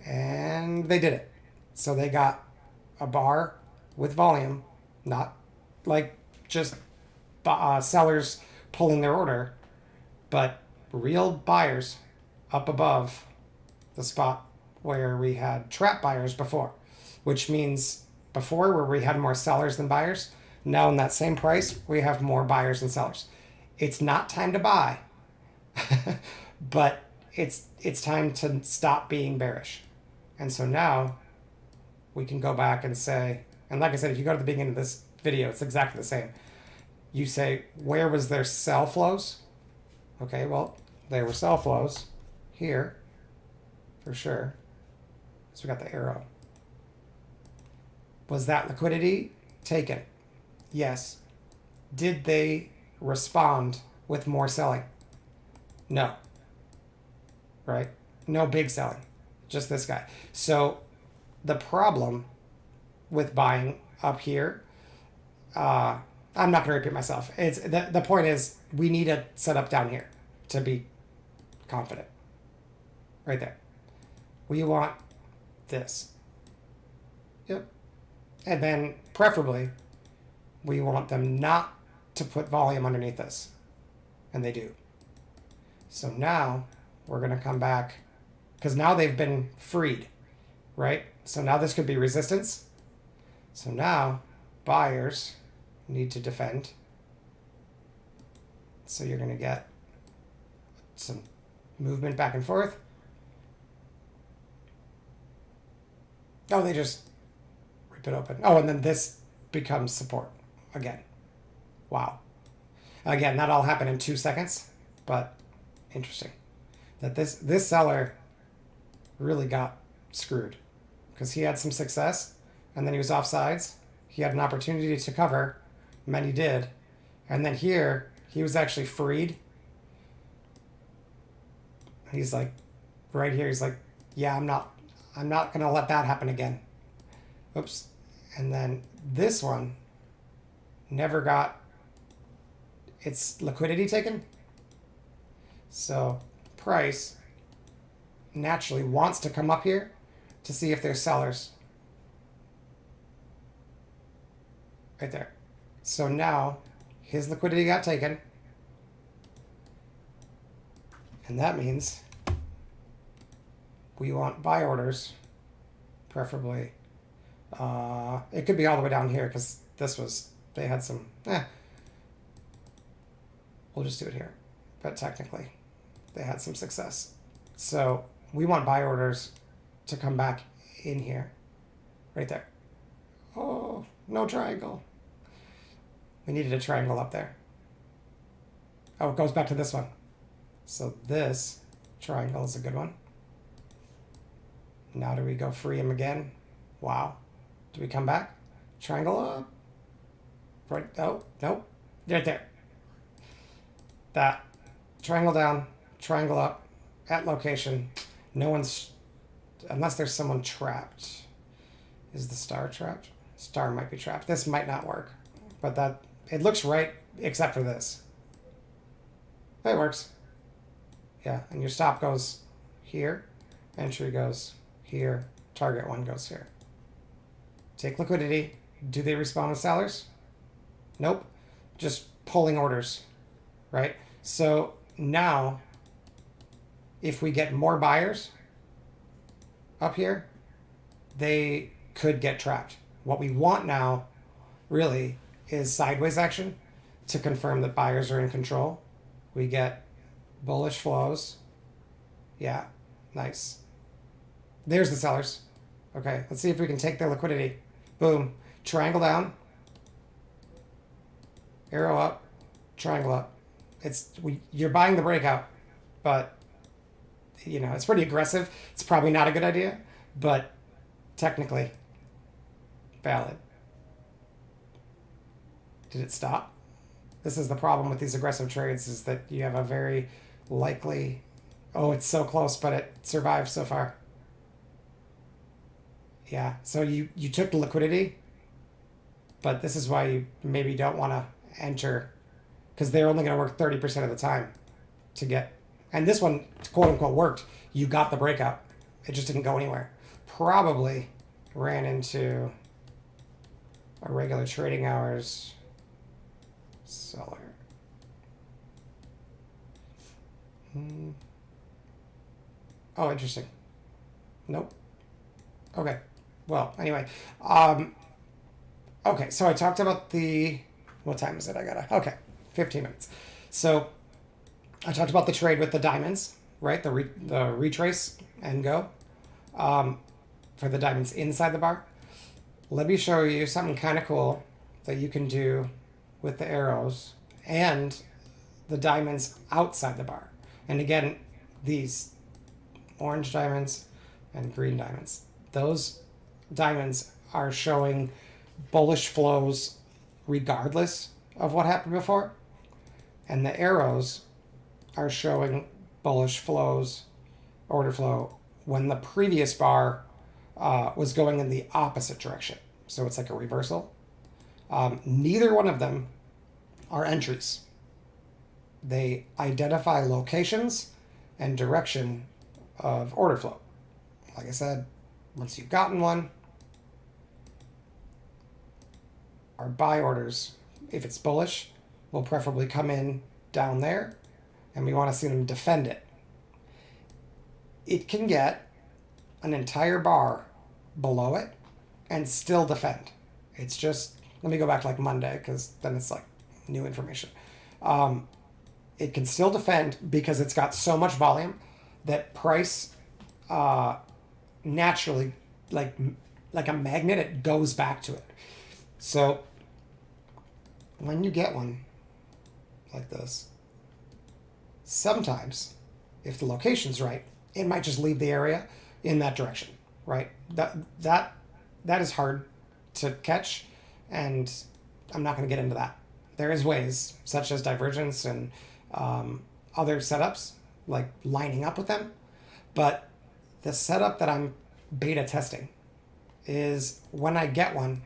and they did it. So they got a bar with volume, not like just sellers pulling their order, but real buyers up above the spot where we had trap buyers before, which means before where we had more sellers than buyers, now in that same price, we have more buyers than sellers. It's not time to buy, but it's time to stop being bearish. And so now we can go back and say, and like I said, if you go to the beginning of this video, it's exactly the same. You say, where was there sell flows? Okay, well, there were sell flows here, for sure. So we got the arrow. Was that liquidity taken? Yes. Did they respond with more selling? No. Right? No big selling. Just this guy. So the problem with buying up here, I'm not going to repeat myself. It's the point is we need a setup down here to be confident. Right there. We want this. Yep. And then preferably we want them not to put volume underneath this. And they do. So now we're going to come back because now they've been freed, right? So now this could be resistance. So now buyers need to defend. So you're going to get some movement back and forth. Oh, they just rip it open. Oh, and then this becomes support again. Wow. Again, that all happened in 2 seconds, but interesting that this seller really got screwed because he had some success and then he was off sides. He had an opportunity to cover, many did, and then here he was actually freed. He's like, right here, he's like, yeah, I'm not gonna let that happen again. Oops. And then this one never got its liquidity taken. So price naturally wants to come up here to see if there's sellers. Right there. So now his liquidity got taken. And that means we want buy orders, preferably. It could be all the way down here because they had some, we'll just do it here. But technically, they had some success. So we want buy orders to come back in here, right there. Oh, no triangle. We needed a triangle up there. Oh, it goes back to this one. So this triangle is a good one. Now do we go free him again? Wow. Do we come back? Triangle up. Right. Oh, nope. Right there. That. Triangle down. Triangle up. At location. No one's... Unless there's someone trapped. Is the star trapped? Star might be trapped. This might not work. But that... It looks right except for this. It works. Yeah. And your stop goes here. Entry goes here. Target one goes here. Take liquidity. Do they respond with sellers? Nope. Just pulling orders, right? So now, if we get more buyers, up here, they could get trapped. What we want now, really, is sideways action to confirm that buyers are in control. We get bullish flows. Yeah, nice. There's the sellers. Okay, let's see if we can take their liquidity. Boom. Triangle down. Arrow up. Triangle up. You're buying the breakout, but it's pretty aggressive. It's probably not a good idea, but technically valid. Did it stop? This is the problem with these aggressive trades, is that you have a very likely... Oh, it's so close, but it survived so far. Yeah, so you took the liquidity, but this is why you maybe don't want to enter, because they're only going to work 30% of the time to get... And this one, quote unquote, worked. You got the breakout. It just didn't go anywhere. Probably ran into a regular trading hours seller. Oh, interesting. Nope. Okay. Well, anyway. Okay, so I talked about the... What time is it? Okay, 15 minutes. So I talked about the trade with the diamonds, right? The retrace and go for the diamonds inside the bar. Let me show you something kind of cool that you can do with the arrows and the diamonds outside the bar. And again, these orange diamonds and green diamonds, those diamonds are showing bullish flows regardless of what happened before. And the arrows are showing bullish flows, order flow, when the previous bar was going in the opposite direction. So it's like a reversal. Neither one of them are entries. They identify locations and direction of order flow. Like I said, once you've gotten one, our buy orders, if it's bullish, will preferably come in down there, and we want to see them defend it. It can get an entire bar below it and still defend. It's just, let me go back to like Monday, because then it's like new information. It can still defend because it's got so much volume that price naturally, like a magnet, it goes back to it. So when you get one like this, sometimes if the location's right, it might just leave the area in that direction, right? That is hard to catch, and I'm not going to get into that. There is ways, such as divergence and other setups, like lining up with them. But the setup that I'm beta testing is when I get one,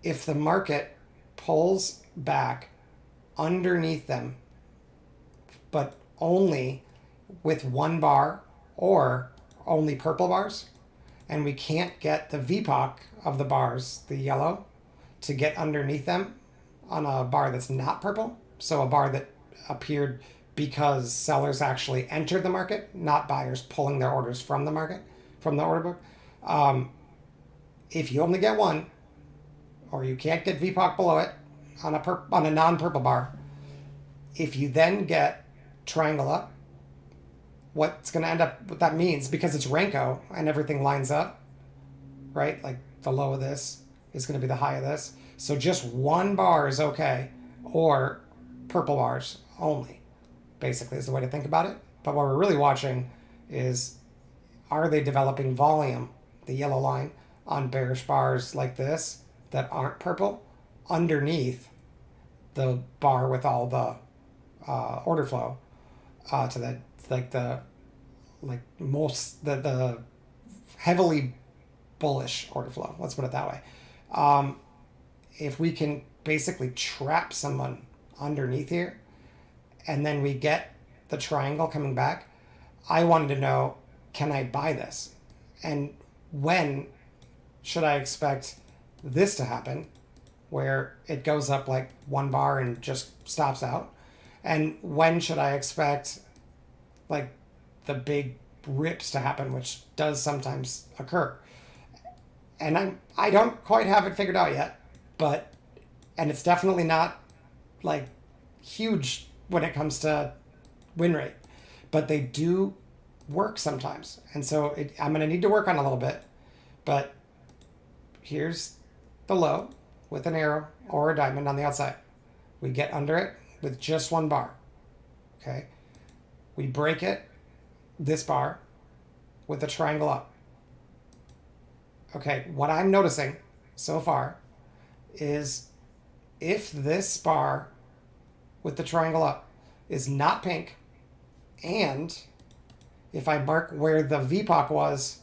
if the market pulls back underneath them, but only with one bar or only purple bars, and we can't get the VPOC of the bars, the yellow, to get underneath them on a bar that's not purple, so a bar that appeared because sellers actually entered the market, not buyers pulling their orders from the market, from the order book. If you only get one, or you can't get VPOC below it on a non-purple bar, if you then get triangle up, what's going to end up, what that means, because it's Renko and everything lines up, right? Like the low of this is going to be the high of this. So just one bar is okay, or purple bars only, basically, is the way to think about it. But what we're really watching is, are they developing volume, the yellow line, on bearish bars like this that aren't purple underneath the bar with all the order flow to the the heavily bullish order flow. Let's put it that way. If we can basically trap someone underneath here, and then we get the triangle coming back, I wanted to know, can I buy this? And when should I expect this to happen, where it goes up like one bar and just stops out? And when should I expect like the big rips to happen, which does sometimes occur. And I don't quite have it figured out yet, but and it's definitely not like huge when it comes to win rate, but they do work sometimes. And so I'm going to need to work on a little bit, but here's the low with an arrow or a diamond on the outside. We get under it with just one bar. Okay. We break it, this bar, with a triangle up. Okay. What I'm noticing so far is if this bar with the triangle up is not pink, and if I mark where the VPOC was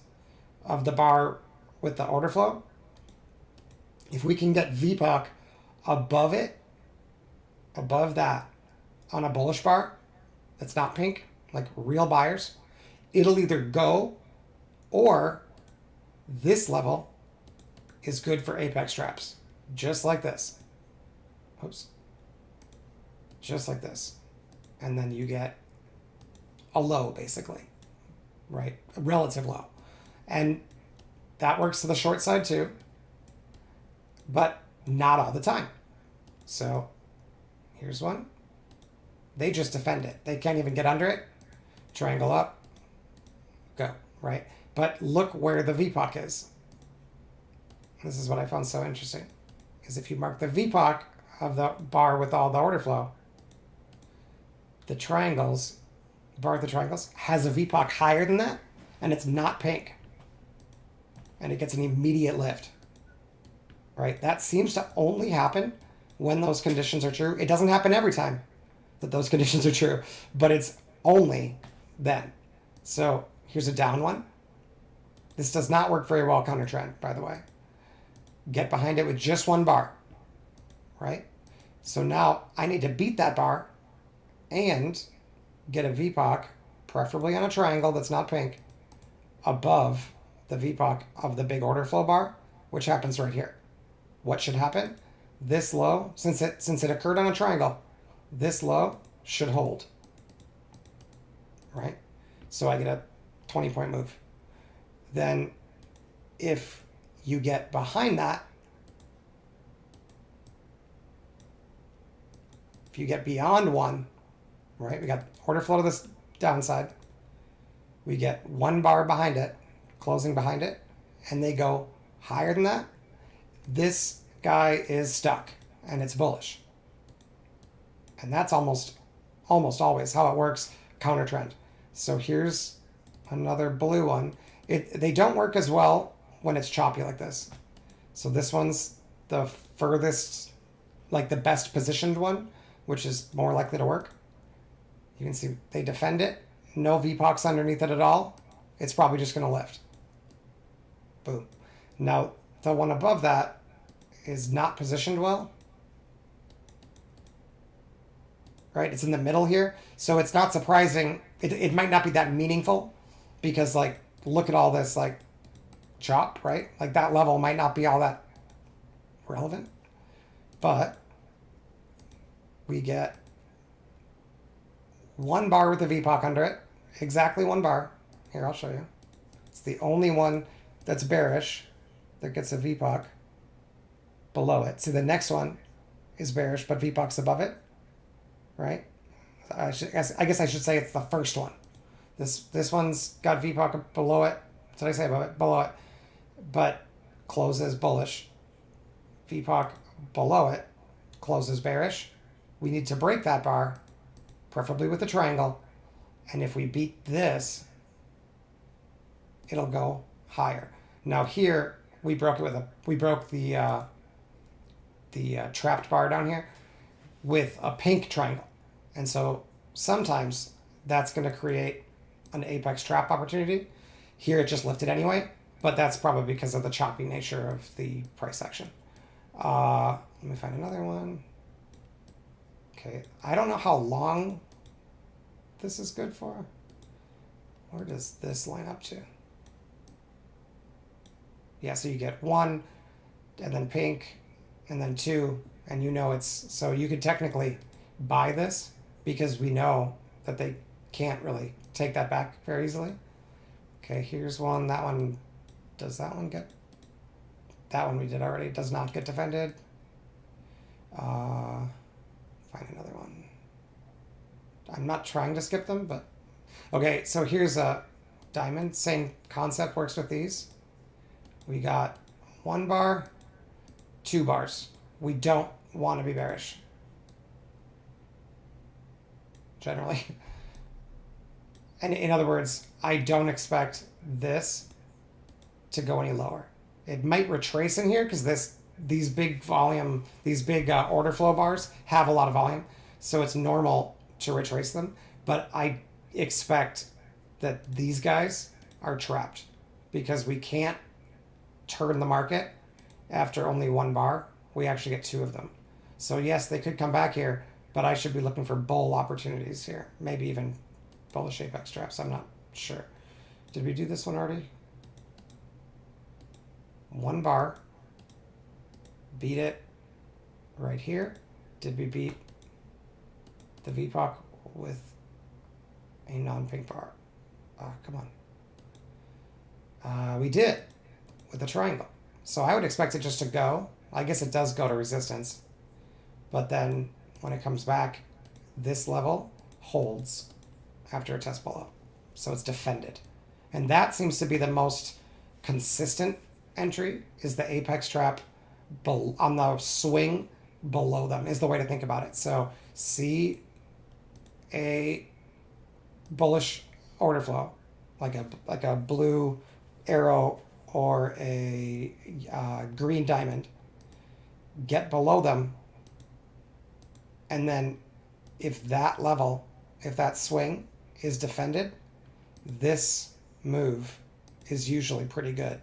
of the bar with the order flow, if we can get VPOC above it, above that on a bullish bar that's not pink, like real buyers, it'll either go or this level is good for apex traps. Just like this. Oops. Just like this. And then you get a low, basically. Right? A relative low. And that works to the short side too. But not all the time. So here's one. They just defend it. They can't even get under it. Triangle up. Go. Right? But look where the VPOC is. This is what I found so interesting. Is if you mark the VPOC of the bar with all the order flow, the triangles, the bar with the triangles, has a VPOC higher than that, and it's not pink. And it gets an immediate lift. Right? That seems to only happen when those conditions are true. It doesn't happen every time that those conditions are true, but it's only then. So here's a down one. This does not work very well counter trend, by the way. Get behind it with just one bar, right? So now I need to beat that bar and get a VPOC, preferably on a triangle that's not pink, above the VPOC of the big order flow bar, which happens right here. What should happen? This low, since it occurred on a triangle, this low should hold, right? So I get a 20-point move. Then if you get behind that, if you get beyond one, right? We got order flow to this downside. We get one bar behind it, closing behind it, and they go higher than that. This guy is stuck and it's bullish. And that's almost always how it works counter trend. So here's another blue one. They don't work as well when it's choppy like this. So this one's the furthest, like the best positioned one, which is more likely to work. You can see they defend it. No VPOCs underneath it at all. It's probably just going to lift. Boom. Now, the one above that is not positioned well. Right? It's in the middle here. So it's not surprising. It might not be that meaningful because, like, look at all this, like, chop, right? Like, that level might not be all that relevant. But we get one bar with a VPOC under it. Exactly one bar. Here, I'll show you. It's the only one that's bearish that gets a VPOC below it. See, the next one is bearish, but VPOC's above it, right? I guess I should say it's the first one. This one's got VPOC below it. What did I say above it? Below it. But closes bullish. VPOC below it closes bearish. We need to break that bar, preferably with a triangle. And if we beat this, it'll go higher. Now here we broke it with the trapped bar down here with a pink triangle. And so sometimes that's going to create an apex trap opportunity. Here it just lifted anyway, but that's probably because of the choppy nature of the price action. Let me find another one. Okay, I don't know how long this is good for. Where does this line up to? Yeah, so you get one, and then pink, and then two, and you know it's, so you could technically buy this because we know that they can't really take that back very easily. Okay, here's one. That one, does that one get? That one we did already. Does not get defended. Find another one. I'm not trying to skip them, but okay. So here's a diamond. Same concept works with these. We got 1 bar, 2 bars. We don't want to be bearish. Generally. And in other words, I don't expect this to go any lower. It might retrace in here because these big volume, these big order flow bars have a lot of volume. So it's normal to retrace them. But I expect that these guys are trapped because we can't turn the market after only 1 bar. We actually get 2 of them. So yes, they could come back here, but I should be looking for bull opportunities here. Maybe even bullish apex traps. I'm not sure. Did we do this one already? 1 bar. Beat it right here. Did we beat the VPOC with a non-pink bar? Come on. We did with a triangle. So I would expect it just to go. I guess it does go to resistance. But then when it comes back, this level holds after a test below. So it's defended. And that seems to be the most consistent entry, is the apex trap on the swing below them, is the way to think about it. So see a bullish order flow, like a blue arrow or a green diamond, get below them, and then if that level, if that swing is defended, this move is usually pretty good.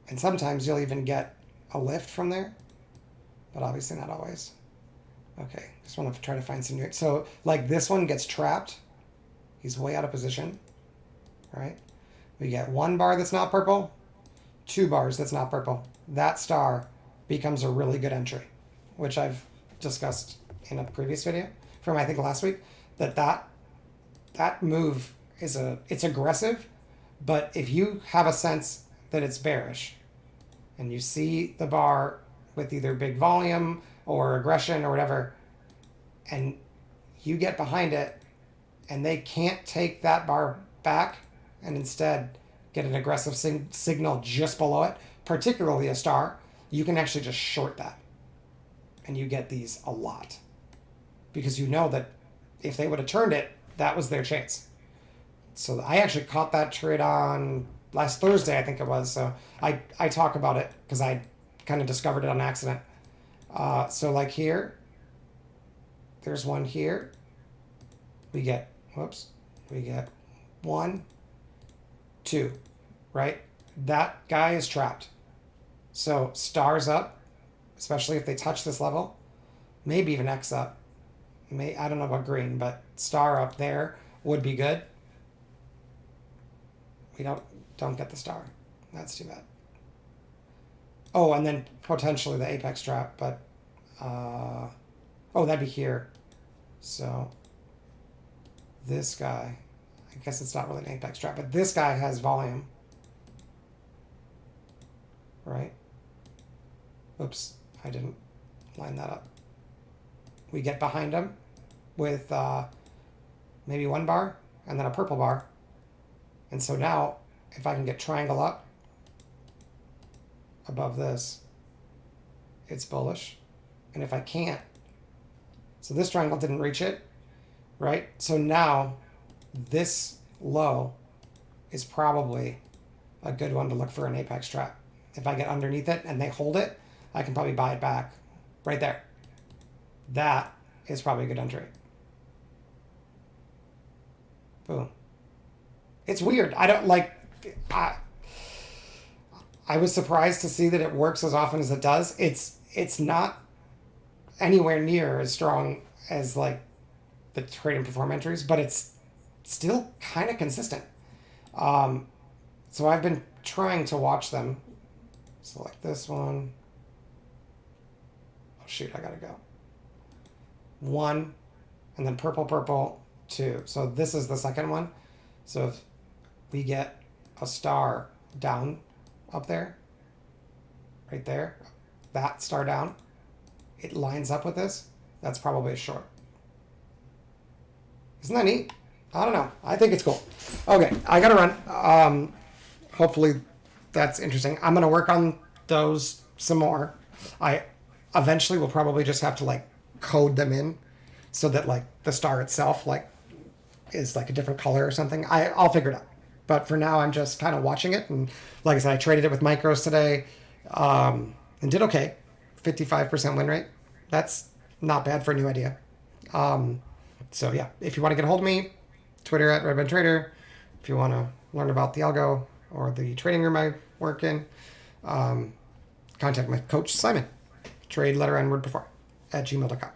And sometimes you'll even get a lift from there, but obviously not always. Okay, just want to try to find some new. So like this one gets trapped. He's way out of position, right? We get 1 bar that's not purple, 2 bars that's not purple. That star becomes a really good entry, which I've discussed in a previous video from I think last week, that move is it's aggressive, but if you have a sense that it's bearish and you see the bar with either big volume or aggression or whatever, and you get behind it and they can't take that bar back and instead get an aggressive signal just below it, particularly a star, you can actually just short that. And you get these a lot. Because you know that if they would have turned it, that was their chance. So I actually caught that trade on last Thursday, I think it was. So I talk about it because I kind of discovered it on accident. So like here, there's one here. We get 1, 2, right? That guy is trapped. So stars up, especially if they touch this level, maybe even X up. I don't know about green, but star up there would be good. We don't get the star. That's too bad. Oh, and then potentially the apex trap, but oh, that'd be here. So this guy, I guess it's not really an apex trap, but this guy has volume, right? Oops, I didn't line that up. We get behind him with maybe 1 bar and then a purple bar. And so now, if I can get triangle up above this, it's bullish. And if I can't, so this triangle didn't reach it, right? So now this low is probably a good one to look for an apex trap. If I get underneath it and they hold it, I can probably buy it back right there. That is probably a good entry. Boom. It's weird. I don't like... I was surprised to see that it works as often as it does. It's not anywhere near as strong as like the trade and perform entries, but it's still kind of consistent. So I've been trying to watch them. Select this one. Oh shoot, I gotta go. 1, and then purple, purple, 2. So this is the second one. So if we get a star down up there, right there, that star down, it lines up with this, that's probably a short. Isn't that neat? I don't know. I think it's cool. Okay, I gotta run. Hopefully that's interesting. I'm gonna work on those some more. I eventually will probably just have to like code them in so that like the star itself like is like a different color or something. I'll figure it out. But for now, I'm just kind of watching it. And like I said, I traded it with micros today and did okay. 55% win rate. That's not bad for a new idea. So yeah, if you want to get a hold of me, Twitter at RedBenTrader. If you want to learn about the algo or the trading room I work in, contact my coach Simon. Trade letter and word before at gmail.com.